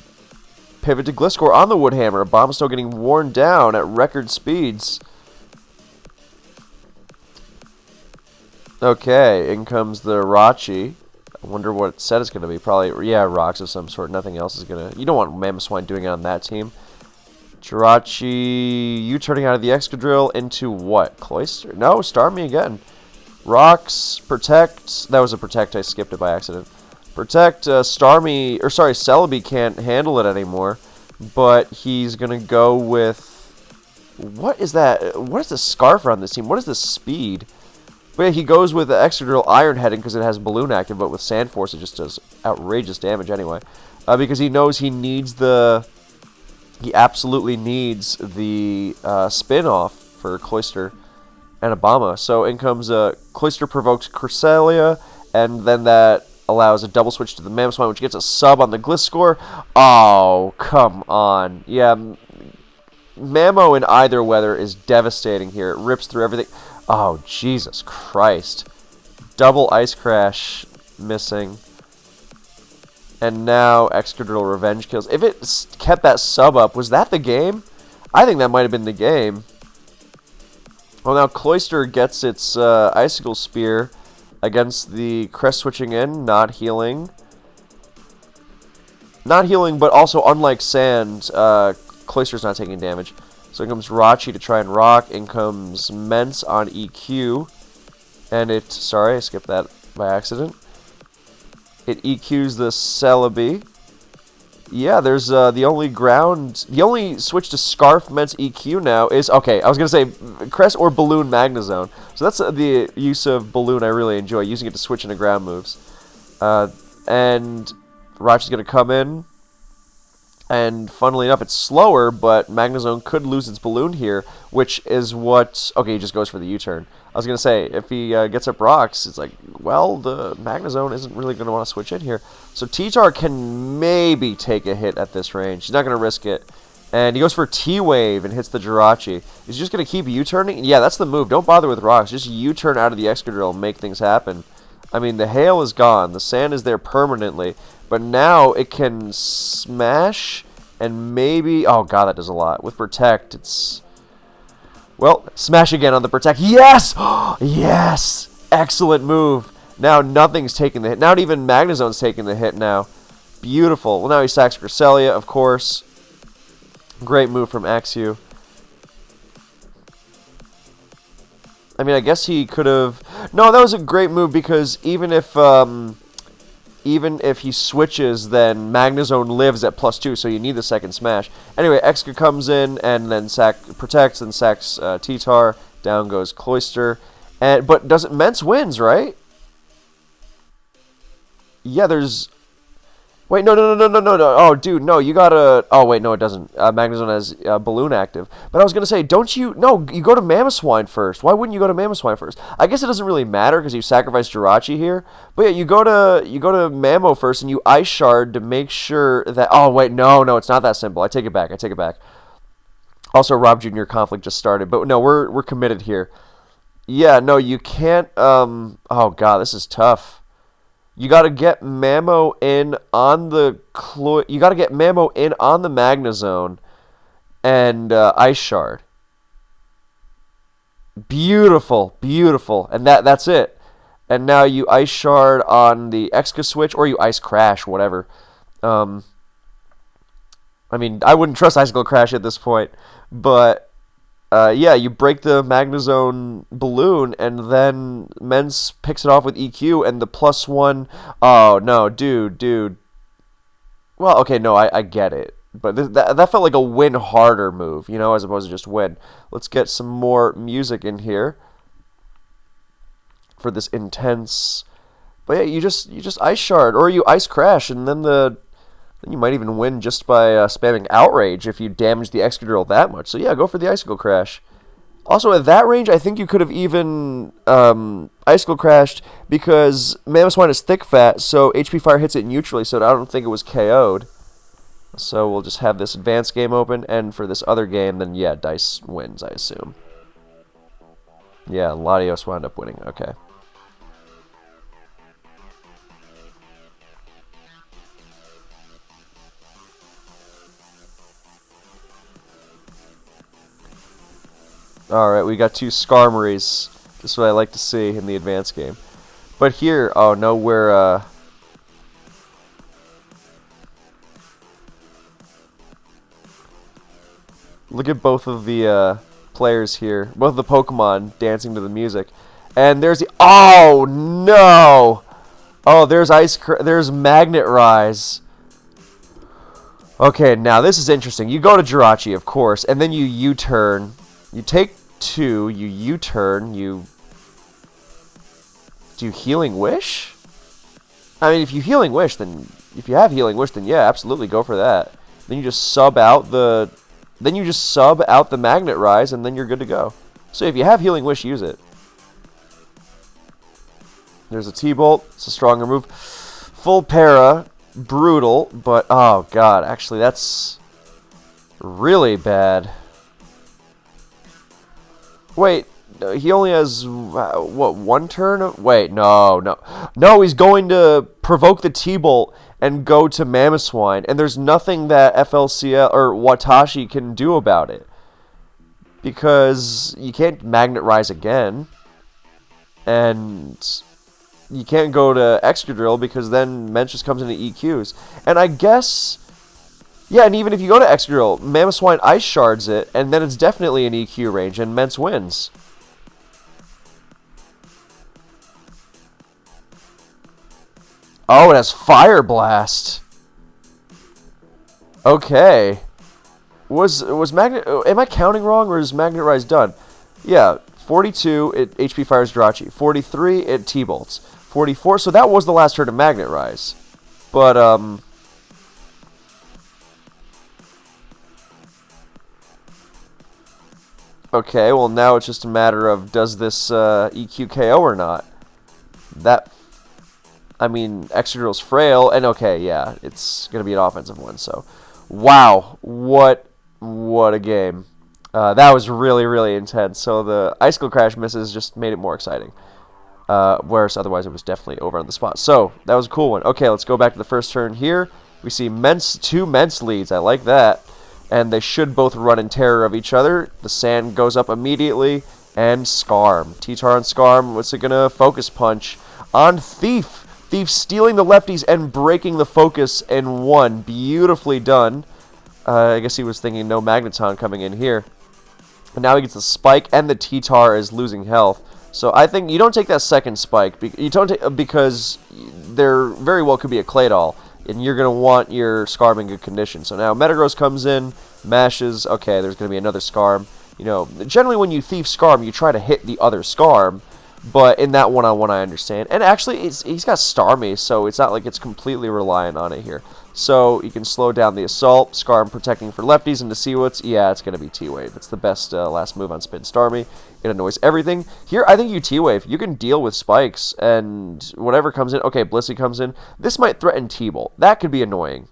pivot to Gliscor on the Wood Hammer. Abomasnow getting worn down at record speeds. Okay, in comes the Rachi. I wonder what set it's going to be. Probably, yeah, rocks of some sort. Nothing else is going to... You don't want Mamoswine doing it on that team. Jirachi, you turning out of the Excadrill into what? Cloyster? No, Starmie again. Rocks, Protect. That was a Protect. I skipped it by accident. Protect, Celebi can't handle it anymore. But he's going to go with... What is that? What is the Scarf on this team? What is the speed? But yeah, he goes with the Excadrill Iron Heading because it has Balloon active, but with Sand Force it just does outrageous damage anyway. Because he knows he needs he absolutely needs the spin-off for Cloyster and Obama. So in comes Cloyster provokes Cresselia, and then that allows a double switch to the Mamoswine, which gets a sub on the Gliscor. Oh, come on. Yeah, Mamo in either weather is devastating here. It rips through everything. Oh, Jesus Christ. Double Ice Crash missing. And now Excadrill Revenge kills. If it kept that sub up, was that the game? I think that might have been the game. Well, now Cloyster gets its Icicle Spear against the Crest switching in, not healing. Not healing, but also unlike Sand, Cloyster's not taking damage. So in comes Rachi to try and rock. In comes Mence on EQ. And it... Sorry, I skipped that by accident. It EQs the Celebi. Yeah, there's the only switch to Scarf Mence EQ now is... Okay, I was going to say Crest or Balloon Magnezone. So that's the use of Balloon I really enjoy, using it to switch into ground moves. And Rachi's going to come in. And funnily enough, it's slower, but Magnezone could lose its Balloon here, which is what... Okay, he just goes for the U-turn. I was going to say, if he gets up rocks, it's like, well, the Magnezone isn't really going to want to switch in here. So T-Tar can maybe take a hit at this range. He's not going to risk it. And he goes for T-Wave and hits the Jirachi. He's just going to keep U-turning? Yeah, that's the move. Don't bother with rocks. Just U-turn out of the Excadrill and make things happen. I mean, the hail is gone. The sand is there permanently. But now it can smash and maybe... Oh, God, that does a lot. With Protect, it's... Well, smash again on the Protect. Yes! Yes! Excellent move. Now nothing's taking the hit. Not even Magnezone's taking the hit now. Beautiful. Well, now he sacks Cresselia, of course. Great move from Axew. I mean, I guess he could have... No, that was a great move because even if he switches, then Magnezone lives at +2, so you need the second smash. Anyway, Exca comes in and then protects and sacks T-Tar. Down goes Cloyster. But doesn't Mence wins, right? Yeah, there's... Wait, no, no, no, no, no, no, no. Oh, dude, no, you gotta. Oh, wait, no, it doesn't. Magnezone has Balloon active. But I was gonna say, don't you? No, you go to Mamoswine first. Why wouldn't you go to Mamoswine first? I guess it doesn't really matter because you sacrificed Jirachi here. But yeah, you go to Mamo first, and you Ice Shard to make sure that. Oh, wait, no, no, it's not that simple. I take it back. I take it back. Also, Rob Jr. conflict just started, but no, we're committed here. Yeah, no, you can't. Oh God, this is tough. You got to get Mamo in on the you got to get Mamo in on the Magnezone and Ice Shard. Beautiful, beautiful, and that's it. And now you Ice Shard on the Exca switch, or you Ice Crash, whatever. Um, I mean, I wouldn't trust Icicle Crash at this point, but yeah, you break the Magnezone balloon, and then Mence picks it off with EQ, and the +1. Oh no, dude. Well, okay, no, I get it, but that felt like a win harder move, as opposed to just win. Let's get some more music in here for this intense. But yeah, you just Ice Shard, or you Ice Crash, and then you might even win just by spamming Outrage if you damage the Excadrill that much. So yeah, go for the Icicle Crash. Also, at that range, I think you could have even Icicle Crashed because Mamoswine is Thick Fat, so HP Fire hits it neutrally, so I don't think it was KO'd. So we'll just have this advanced game open, and for this other game, then yeah, Dice wins, I assume. Yeah, Latios wound up winning. Okay. Alright, we got two Skarmories. Just what I like to see in the advanced game. But here, oh no, we're look at both of the players here. Both of the Pokemon dancing to the music. And there's the... Oh, no! Oh, there's Magnet Rise. Okay, now this is interesting. You go to Jirachi, of course, and then you U-turn. You take 2, you U-turn, you... Do you Healing Wish? I mean, if you Healing Wish, then... If you have Healing Wish, then yeah, absolutely go for that. Then you just sub out the... Then you just sub out the Magnet Rise, and then you're good to go. So if you have Healing Wish, use it. There's a T-Bolt. It's a stronger move. Full Para. Brutal, but... Oh, God. Actually, that's... really bad. Wait, he only has, what, 1 turn? Wait, no. No, he's going to provoke the T-Bolt and go to Mamoswine, and there's nothing that FLCL or Watashi can do about it. Because you can't Magnet Rise again, and you can't go to Excadrill because then Mence just comes into EQs. And I guess... Yeah, and even if you go to Excadrill, Mamoswine Ice Shards it, and then it's definitely an EQ range, and Mence wins. Oh, it has Fire Blast. Okay. Was Magnet... Am I counting wrong, or is Magnet Rise done? Yeah, 42, it HP fires Jirachi. 43, it T-Bolts. 44, so that was the last turn of Magnet Rise. But, okay, well now it's just a matter of does this EQ KO or not. That, I mean, Excadrill's frail, and okay, yeah, it's going to be an offensive one, so. Wow, what a game. That was really, really intense. So the Icicle Crash misses just made it more exciting. Whereas otherwise it was definitely over on the spot. So that was a cool one. Okay, let's go back to the first turn here. We see two Mence leads. I like that. And they should both run in terror of each other. The sand goes up immediately. And Skarm. T-Tar and Skarm, what's it going to focus punch? On Thief. Thief stealing the lefties and breaking the focus in one. Beautifully done. I guess he was thinking no Magneton coming in here. And now he gets the spike, and the T-Tar is losing health. So I think you don't take that second spike. You don't take, because there very well could be a Claydol, and you're going to want your Skarm in good condition. So now Metagross comes in, mashes. Okay, there's going to be another Skarm. You know, generally when you Thief Skarm, you try to hit the other Skarm. But in that one-on-one, I understand. And actually, he's got Starmie, so it's not like it's completely reliant on it here. So you can slow down the assault. Skarm protecting for lefties into Seawoods. Yeah, it's going to be T-Wave. It's the best last move on Spin Starmie. It annoys everything. Here, I think you T-Wave. You can deal with spikes and whatever comes in. Okay, Blissey comes in. This might threaten T-Bolt. That could be annoying.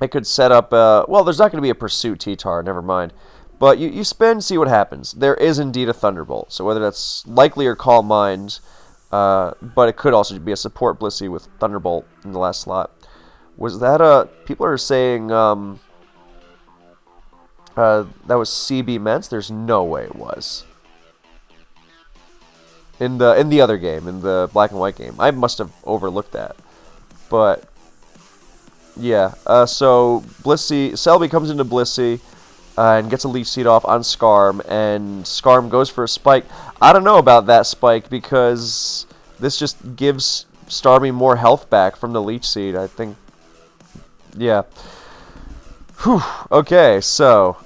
It could set up... well, there's not going to be a Pursuit T-Tar. Never mind. But you spin, see what happens. There is indeed a Thunderbolt. So whether that's likely or Calm Mind, but it could also be a support Blissey with Thunderbolt in the last slot. Was that a... People are saying that was CB Ments? There's no way it was. In the other game, in the black and white game. I must have overlooked that. But, yeah. So, Blissey... Celebi comes into Blissey... and gets a Leech Seed off on Skarm, and Skarm goes for a Spike. I don't know about that Spike, because this just gives Starmie more health back from the Leech Seed, I think. Yeah. Whew. Okay, so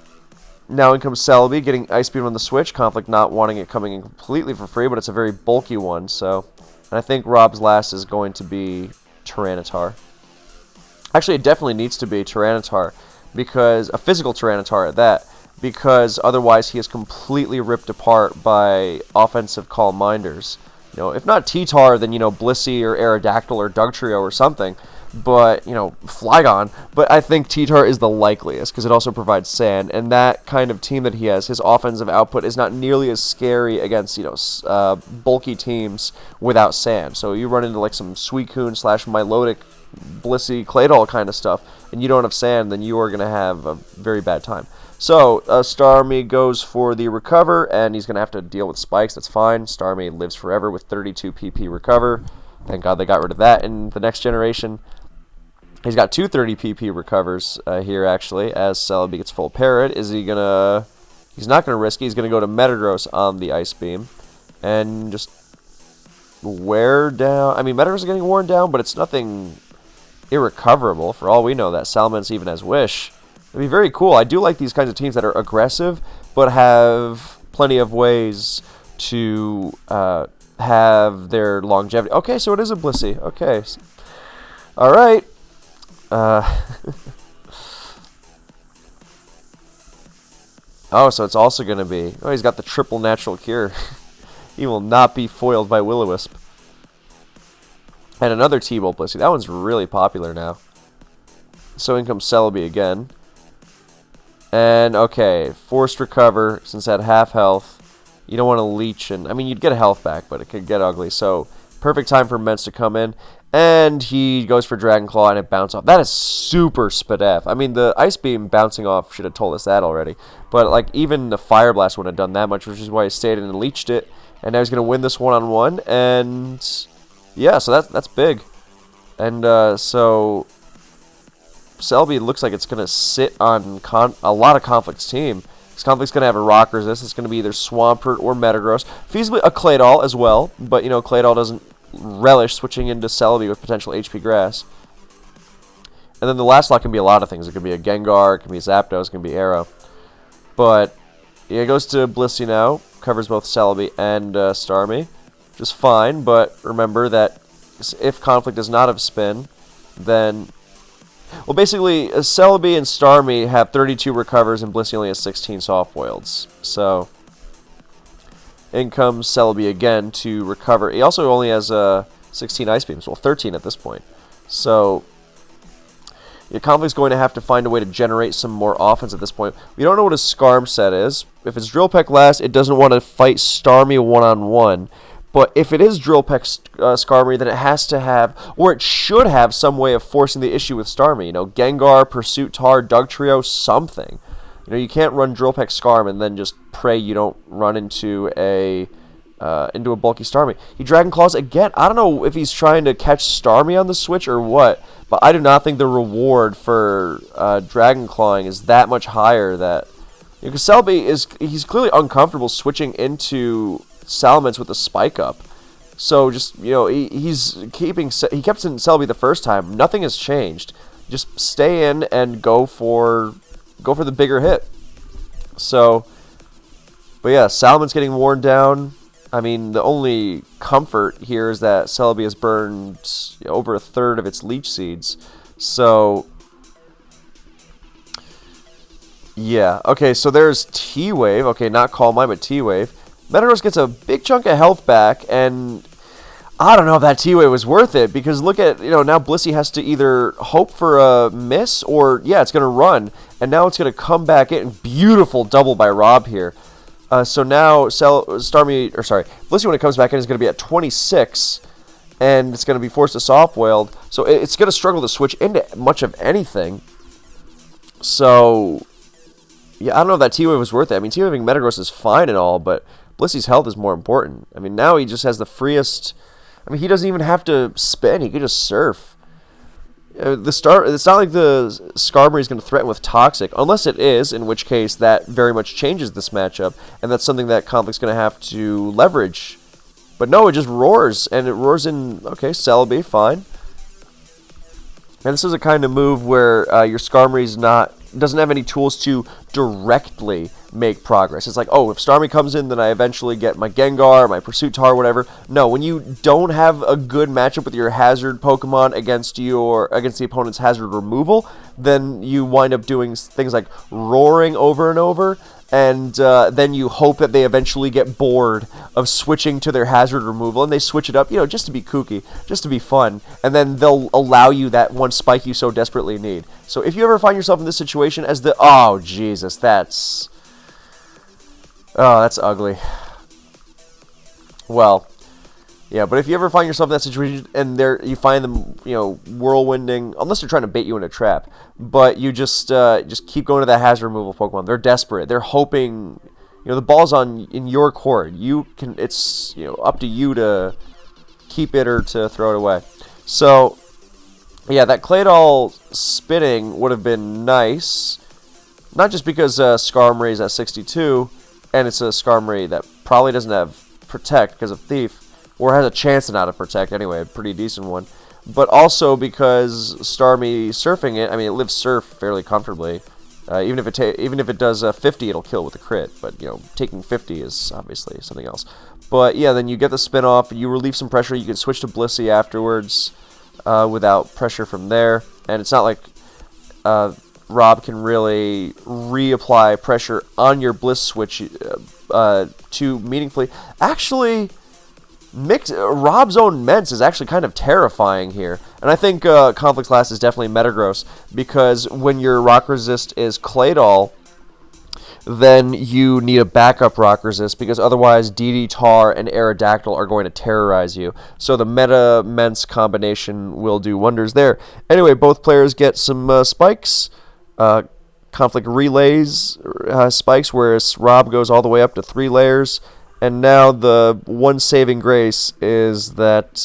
now in comes Celebi, getting Ice Beam on the switch. Conflict not wanting it coming in completely for free, but it's a very bulky one, so... And I think Rob's last is going to be Tyranitar. Actually, it definitely needs to be Tyranitar. Because a physical Tyranitar at that, because otherwise he is completely ripped apart by offensive Calm Minders. You know, if not T-Tar, then, you know, Blissey or Aerodactyl or Dugtrio or something. But, you know, Flygon. But I think T-Tar is the likeliest, because it also provides Sand. And that kind of team that he has, his offensive output is not nearly as scary against, you know, bulky teams without Sand. So you run into, like, some Suicune / Milotic, Blissey, Claydol kind of stuff, and you don't have Sand, then you are going to have a very bad time. So, Starmie goes for the Recover, and he's going to have to deal with Spikes. That's fine. Starmie lives forever with 32 PP Recover. Thank God they got rid of that in the next generation. He's got two 30 PP Recovers here, actually, as Celebi gets full Parrot. Is he going to... He's not going to risk it. He's going to go to Metagross on the Ice Beam, and just wear down... I mean, Metagross is getting worn down, but it's nothing... irrecoverable. For all we know, that Salamence even has Wish. It'd be very cool. I do like these kinds of teams that are aggressive, but have plenty of ways to have their longevity. Okay, so it is a Blissey. Okay. Alright. Oh, so it's also going to be... Oh, he's got the triple natural cure. He will not be foiled by Will-O-Wisp. And another T-Bolt Blissey. That one's really popular now. So in comes Celebi again. And, okay, Forced Recover, since at half health. You don't want to leech, and I mean, you'd get a health back, but it could get ugly. So, perfect time for Ments to come in. And he goes for Dragon Claw, and it bounces off. That is super Spadef. I mean, the Ice Beam bouncing off should have told us that already. But, like, even the Fire Blast wouldn't have done that much, which is why he stayed in and leeched it. And now he's going to win this one-on-one, and... yeah, so that's big. And so Celebi looks like it's going to sit on a lot of Conflict's team. This Conflict's going to have a Rock Resist. It's going to be either Swampert or Metagross. Feasibly a Claydol as well, but, you know, Claydol doesn't relish switching into Celebi with potential HP Grass. And then the last slot can be a lot of things. It could be a Gengar, it can be a Zapdos, it can be Arrow. But, yeah, it goes to Blissey now. Covers both Celebi and Starmie. Just fine, but remember that if Conflict does not have Spin, then... well, basically, Celebi and Starmie have 32 Recovers, and Blissey only has 16 Soft Boileds. So, in comes Celebi again to recover. He also only has 16 Ice Beams, well, 13 at this point. So, yeah, Conflict's going to have to find a way to generate some more offense at this point. We don't know what his Skarm set is. If it's Drill Peck last, it doesn't want to fight Starmie one-on-one. But if it is Drill Peck Skarmory, then it has to have, or it should have, some way of forcing the issue with Starmie. You know, Gengar, Pursuit Tar, Dugtrio, something. You know, you can't run Drill Peck Skarm and then just pray you don't run into a bulky Starmie. He Dragon Claws again. I don't know if he's trying to catch Starmie on the switch or what, but I do not think the reward for Dragon Clawing is that much higher. That because Celebi he's clearly uncomfortable switching into Salamence with a Spike Up. So just, you know, he kept in Celebi the first time. Nothing has changed. Just stay in and go for the bigger hit. So, but yeah, Salamence getting worn down. I mean, the only comfort here is that Celebi has burned over a third of its Leech Seeds. So, yeah. Okay, so there's T-Wave. Okay, not Calm Mind, but T-Wave. Metagross gets a big chunk of health back, and I don't know if that T-Wave was worth it, because look at, now Blissey has to either hope for a miss, or, yeah, it's going to run, and now it's going to come back in. Beautiful double by Rob here. So now Blissey, when it comes back in, is going to be at 26, and it's going to be forced to soft-boiled, so it's going to struggle to switch into much of anything. So, yeah, I don't know if that T-Wave was worth it. I mean, T-Waving Metagross is fine and all, but Blissey's health is more important. I mean, now he just has the freest... I mean, he doesn't even have to spin. He could just surf. It's not like the Skarmory is going to threaten with Toxic, unless it is, in which case that very much changes this matchup, and that's something that Conflict's going to have to leverage. But no, it just roars, and it roars in, okay, Celebi, fine. And this is a kind of move where your Skarmory's doesn't have any tools to directly make progress. It's like, oh, if Starmie comes in, then I eventually get my Gengar, my Pursuit Tar, whatever. No, when you don't have a good matchup with your Hazard Pokemon against the opponent's Hazard removal, then you wind up doing things like roaring over and over, and then you hope that they eventually get bored of switching to their Hazard removal, and they switch it up, just to be kooky, just to be fun, and then they'll allow you that one spike you so desperately need. So if you ever find yourself in this situation as oh, Jesus, that's ugly. Well, yeah, but if you ever find yourself in that situation and you find them, whirlwinding, unless they're trying to bait you in a trap, but you just keep going to that Hazard removal Pokemon. They're desperate. They're hoping, the ball's in your court. It's up to you to keep it or to throw it away. So, yeah, that Claydol spinning would have been nice, not just because Skarmory is at 62, and it's a Skarmory that probably doesn't have Protect because of Thief, or has a chance to not have Protect anyway, a pretty decent one, but also because Starmie surfing it, I mean, it lives Surf fairly comfortably. Even if it does 50, it'll kill with a crit, but, taking 50 is obviously something else. But, yeah, then you get the spin off, you relieve some pressure, you can switch to Blissey afterwards without pressure from there, and it's not like Rob can really reapply pressure on your Bliss switch too meaningfully. Actually, Rob's own Mence is actually kind of terrifying here. And I think Conflict's last is definitely Metagross, because when your Rock Resist is Claydol, then you need a backup Rock Resist, because otherwise DD Tar and Aerodactyl are going to terrorize you. So the Meta-Mence combination will do wonders there. Anyway, both players get some spikes. Conflict relays spikes, whereas Rob goes all the way up to 3 layers. And now the one saving grace is that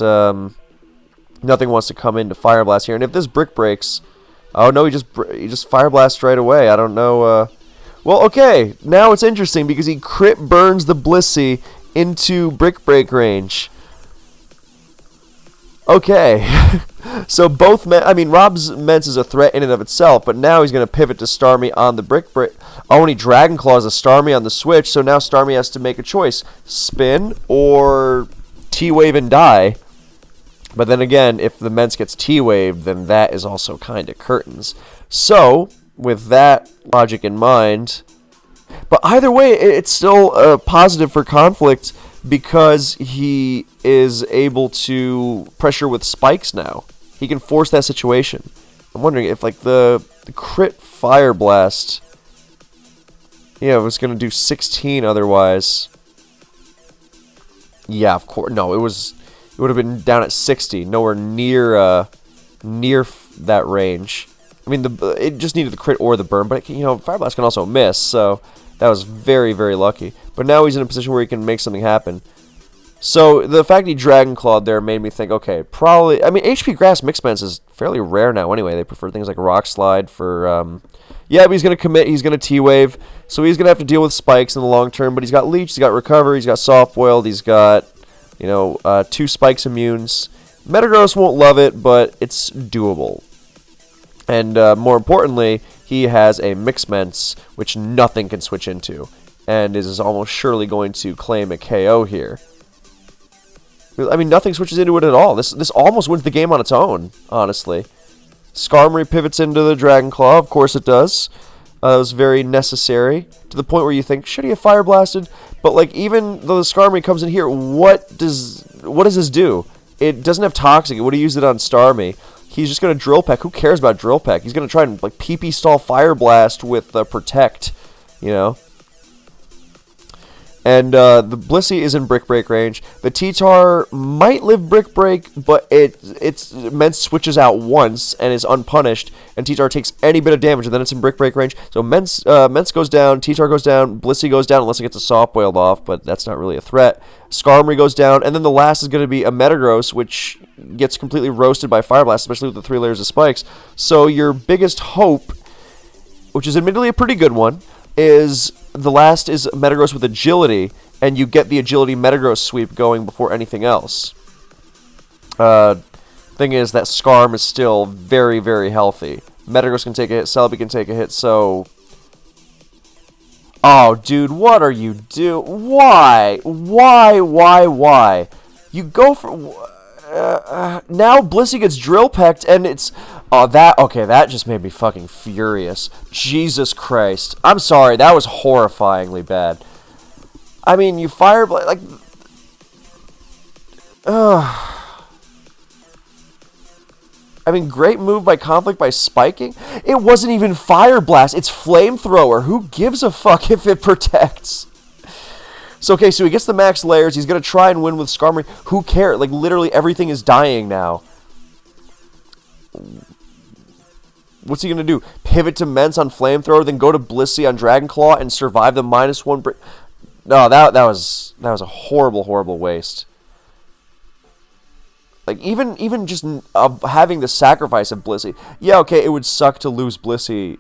nothing wants to come into Fire Blast here. And if this Brick breaks, oh no, he just Fire Blasts right away. I don't know. Well, okay, now it's interesting because he crit burns the Blissey into Brick Break range. Okay, so Rob's Mence is a threat in and of itself, but now he's going to pivot to Starmie on the Brick Break. Oh, and he Dragon Claws a Starmie on the switch, so now Starmie has to make a choice. Spin or T-Wave and die. But then again, if the Mence gets T-Waved, then that is also kind of curtains. So, with that logic in mind, but either way, it's still a positive for Conflict, because he is able to pressure with spikes now. He can force that situation. I'm wondering if, like, the crit Fire Blast, it was going to do 16 otherwise. Yeah, of course. No, it would have been down at 60, nowhere near that range. I mean, it just needed the crit or the burn, but, Fire Blast can also miss, so that was very, very lucky. But now he's in a position where he can make something happen. So the fact he Dragon Clawed there made me think, okay, probably... I mean, HP Grass Mixed Mence is fairly rare now anyway. They prefer things like Rock Slide for... yeah, but he's going to commit. He's going to T-Wave. So he's going to have to deal with spikes in the long term. But he's got Leech, he's got Recover, he's got Soft Boiled, he's got, 2 Spikes Immunes. Metagross won't love it, but it's doable. And more importantly, he has a Mixed Mence, which nothing can switch into, and is almost surely going to claim a KO here. I mean, nothing switches into it at all. This almost wins the game on its own, honestly. Skarmory pivots into the Dragon Claw. Of course it does. That was very necessary, to the point where you think, should he have Fire Blasted? But, like, even though the Skarmory comes in here, what does this do? It doesn't have Toxic. It would have used it on Starmie. He's just going to Drill Peck. Who cares about Drill Peck? He's going to try and, like, PP stall Fire Blast with Protect, you know? And the Blissey is in Brick Break range. The T-Tar might live Brick Break, but it's Mence switches out once and is unpunished, and T-Tar takes any bit of damage, and then it's in Brick Break range. So Mence goes down, T-Tar goes down, Blissey goes down unless it gets a Soft Boiled off, but that's not really a threat. Skarmory goes down, and then the last is going to be a Metagross, which gets completely roasted by Fire Blast, especially with the 3 layers of spikes. So your biggest hope, which is admittedly a pretty good one, is the last is Metagross with Agility, and you get the Agility Metagross sweep going before anything else. Thing is that Skarm is still very, very healthy. Metagross can take a hit, Celebi can take a hit, so... Oh, dude, what are you doing? Why? Why? You go for... now Blissey gets Drill Pecked, and it's... Oh, that just made me fucking furious. Jesus Christ. I'm sorry, that was horrifyingly bad. I mean, you Fire Blast, like... I mean, great move by Conflict by spiking. It wasn't even Fire Blast, it's Flamethrower. Who gives a fuck if it protects? So, okay, so he gets the max layers. He's going to try and win with Skarmory. Who cares? Like, literally everything is dying now. What's he going to do? Pivot to Mence on Flamethrower, then go to Blissey on Dragon Claw and survive the -1 break? No, that was a horrible, horrible waste. Like, even just having the sacrifice of Blissey. Yeah, okay, it would suck to lose Blissey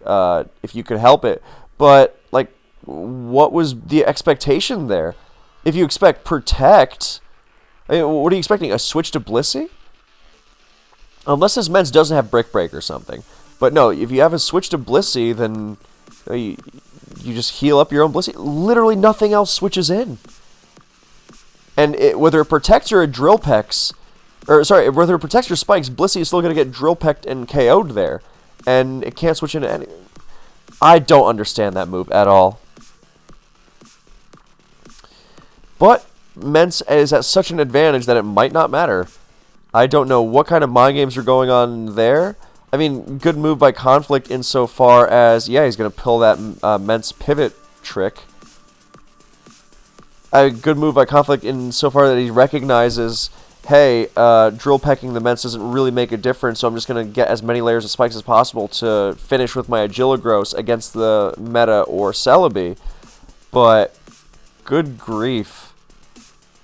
if you could help it. But, like, what was the expectation there? If you expect Protect, I mean, what are you expecting? A switch to Blissey? Unless this Mence doesn't have Brick Break or something. But no, if you have a switch to Blissey, then you just heal up your own Blissey. Literally nothing else switches in. And whether it protects or it Drill Pecks, or sorry, whether it protects or spikes, Blissey is still going to get Drill Pecked and KO'd there. And it can't switch into any... I don't understand that move at all. But Mence is at such an advantage that it might not matter. I don't know what kind of mind games are going on there. I mean, good move by Conflict insofar as, yeah, he's going to pull that Mence pivot trick. A good move by Conflict insofar that he recognizes, hey, Drill Pecking the Mence doesn't really make a difference, so I'm just going to get as many layers of spikes as possible to finish with my Agilogross against the Meta or Celebi. But, good grief.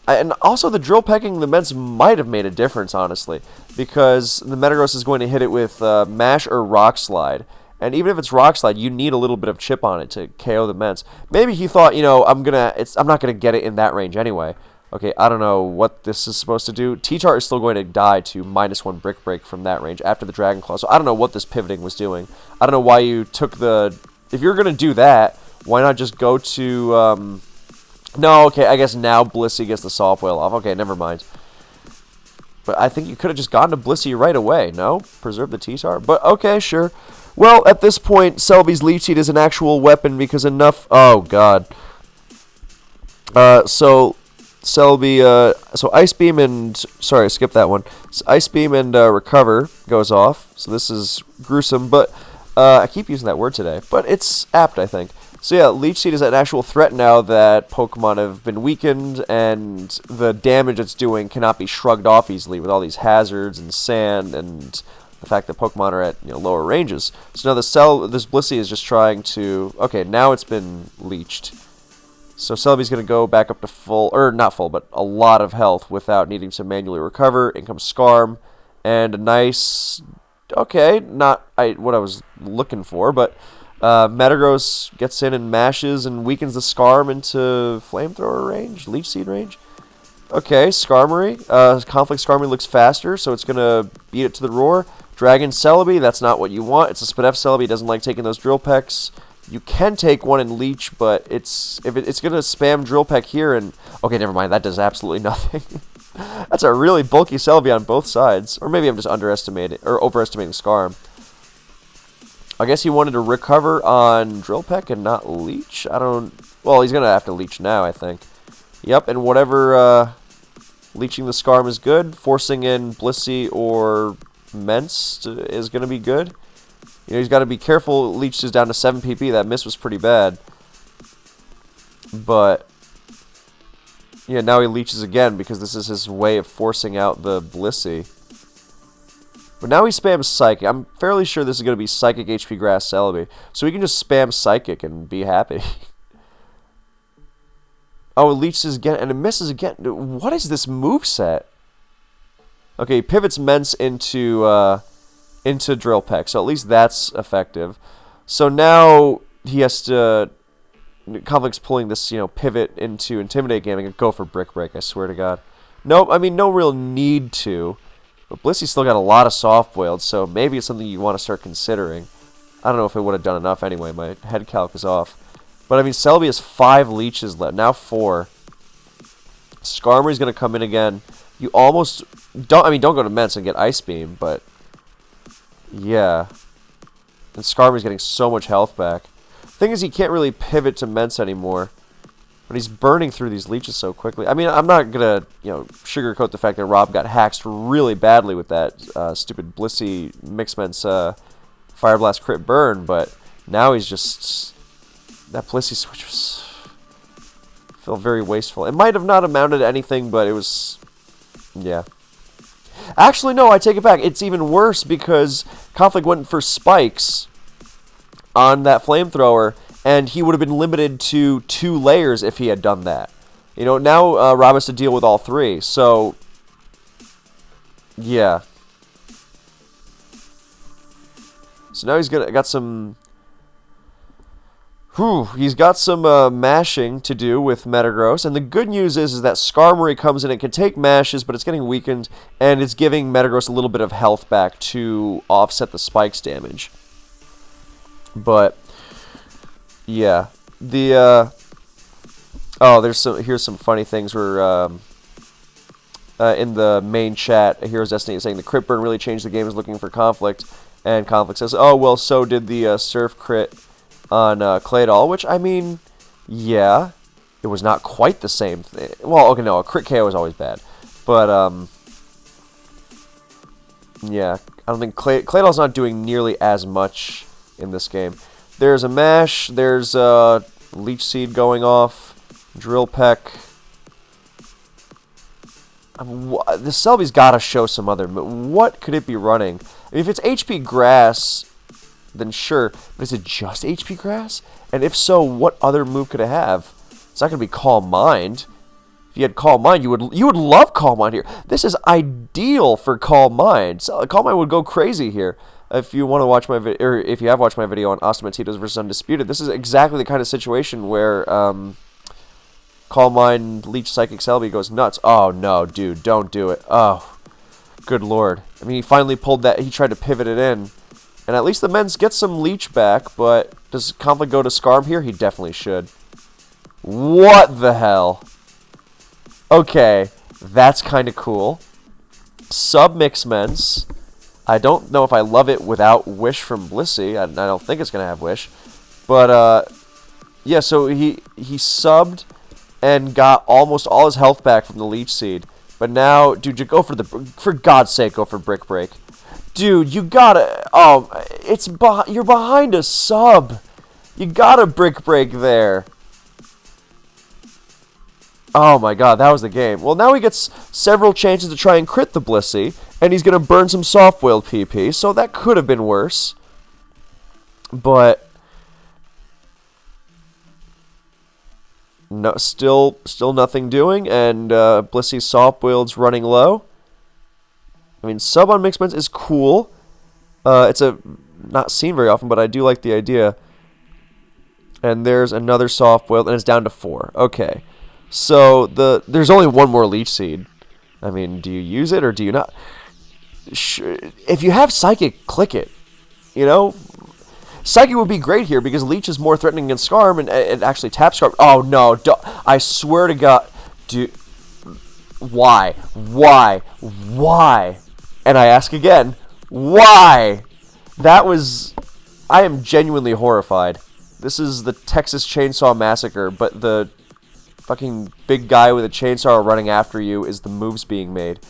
And also, the Drill Pecking the Mence might have made a difference, honestly, because the Metagross is going to hit it with Mash or Rock Slide. And even if it's Rock Slide, you need a little bit of chip on it to KO the Mence. Maybe he thought, you know, I'm not gonna get it in that range anyway. Okay, I don't know what this is supposed to do. T-Tar is still going to die to -1 Brick Break from that range after the Dragon Claw. So I don't know what this pivoting was doing. I don't know why you took the... If you're gonna do that, why not just go to... No, okay, I guess now Blissey gets the Soft Boil off. Okay, never mind. But I think you could have just gone to Blissey right away, no? Preserve the T-Tar? But, okay, sure. Well, at this point, Celebi's Leech Seed is an actual weapon because enough... Oh, God. So, Celebi... so, Ice Beam and... Sorry, skip that one. So Ice Beam and Recover goes off. So, this is gruesome, but... I keep using that word today, but it's apt, I think. So yeah, Leech Seed is an actual threat now that Pokemon have been weakened, and the damage it's doing cannot be shrugged off easily with all these hazards and sand and the fact that Pokemon are at lower ranges. So now this Blissey is just trying to... Okay, now it's been leeched. So Celebi's going to go back up to full, or not full, but a lot of health without needing to manually recover. In comes Skarm, and a nice... Okay, not what I was looking for, but... Metagross gets in and mashes and weakens the Skarm into Flamethrower range, Leech Seed range. Okay, Skarmory. Conflict Skarmory looks faster, so it's going to beat it to the roar. Dragon Celebi, that's not what you want. It's a Spadef Celebi, it doesn't like taking those Drill Pecks. You can take one and Leech, but it's going to spam Drill Peck here, and... Okay, never mind, that does absolutely nothing. That's a really bulky Celebi on both sides. Or maybe I'm just underestimating or overestimating Scarm. I guess he wanted to recover on Drill Peck and not Leech. I don't... Well, he's going to have to Leech now, I think. Yep, and whatever leeching the Scarm is good. Forcing in Blissey or Mence is going to be good. You know, he's got to be careful. Leech is down to 7 PP. That miss was pretty bad. But... yeah, now he leeches again because this is his way of forcing out the Blissey. But now he spams Psychic. I'm fairly sure this is going to be Psychic HP Grass Celebi. So he can just spam Psychic and be happy. Oh, it leeches again and it misses again. What is this moveset? Okay, he pivots Mence into Drill Peck. So at least that's effective. So now he has to... Conflict's pulling this, pivot into Intimidate Gaming and go for Brick Break, I swear to God. Nope, I mean, no real need to. But Blissey's still got a lot of soft-boiled, so maybe it's something you want to start considering. I don't know if it would have done enough anyway. My head calc is off. But, I mean, Celebi has 5 leeches left. Now 4. Skarmory's going to come in again. You almost... don't go to Mence and get Ice Beam, but... yeah. And Skarmory's getting so much health back. Thing is, he can't really pivot to Mence anymore. But he's burning through these leeches so quickly. I mean, I'm not going to, sugarcoat the fact that Rob got hacked really badly with that stupid Blissey Mix-Mence Fire Blast crit burn, but now he's just... that Blissey switch was... felt very wasteful. It might have not amounted to anything, but it was... yeah. Actually, no, I take it back. It's even worse because Conflict went for spikes on that flamethrower, and he would have been limited to 2 layers if he had done that. Now Rob has to deal with all 3, so... yeah. So now he's got some... he's got some mashing to do with Metagross, and the good news is that Skarmory comes in and can take mashes, but it's getting weakened, and it's giving Metagross a little bit of health back to offset the spikes damage. But yeah, the here's some funny things. We're in the main chat. Heroes Destiny is saying the crit burn really changed the game. Is looking for Conflict, and Conflict says, "Oh well, so did the Surf crit on Claydol," which I mean, yeah, it was not quite the same thing. Well, okay, no, a crit KO is always bad, but yeah, I don't think Claydol's not doing nearly as much in this game. There's a mash, there's Leech Seed going off, Drill Peck. The Celebi's got to show some other what could it be running? I mean, if it's HP Grass, then sure, but is it just HP Grass? And if so, what other move could it have? It's not going to be Calm Mind. If you had Calm Mind, you would love Calm Mind here. This is ideal for Calm Mind. So, Calm Mind would go crazy here. If you want to watch my video, or if you have watched my video on Ostentatitos versus Undisputed, this is exactly the kind of situation where Calm Mind Leech Psychic Celebi goes nuts. Oh no, dude, don't do it. Oh, good lord. I mean, he finally pulled that. He tried to pivot it in, and at least the Mence get some Leech back. But does Conflict go to Skarm here? He definitely should. What the hell? Okay, that's kind of cool. Sub-Mix Mence. I don't know if I love it without Wish from Blissey. I don't think it's going to have Wish. But, yeah, so he subbed and got almost all his health back from the Leech Seed. But now, dude, you go for God's sake, go for Brick Break. Dude, you gotta, you're behind a sub. You gotta Brick Break there. Oh my god, that was the game. Well, now he gets several chances to try and crit the Blissey, and he's going to burn some soft-boiled PP, so that could have been worse. But no, still nothing doing, and Blissey's soft-boiled's running low. I mean, sub on Mix-Mence is cool. It's not seen very often, but I do like the idea. And there's another soft-boiled, and it's down to 4. Okay. So there's only one more Leech Seed. I mean, do you use it or do you not? If you have Psychic, click it. Psychic would be great here because Leech is more threatening against Skarm and it actually taps Skarm. Oh no! I swear to God, dude. Why? Why? Why? And I ask again, why? That was... I am genuinely horrified. This is the Texas Chainsaw Massacre, but the fucking big guy with a chainsaw running after you is the moves being made.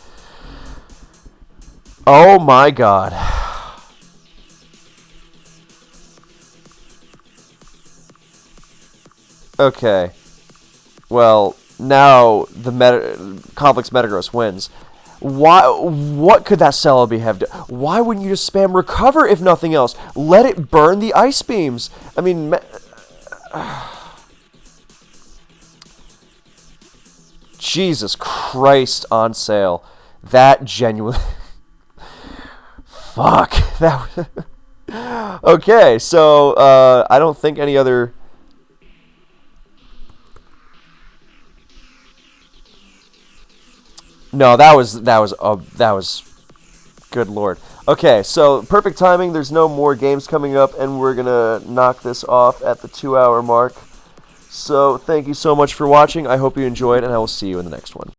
Oh my god. Okay. Well, now the Complex Metagross wins. Why? What could that Celebi have done? Why wouldn't you just spam recover if nothing else? Let it burn the ice beams. I mean, Jesus Christ on sale. That genuinely... Fuck. That. Okay, so I don't think any other... No, that was good lord. Okay, so perfect timing. There's no more games coming up, and we're gonna knock this off at the 2-hour mark. So thank you so much for watching. I hope you enjoyed, and I will see you in the next one.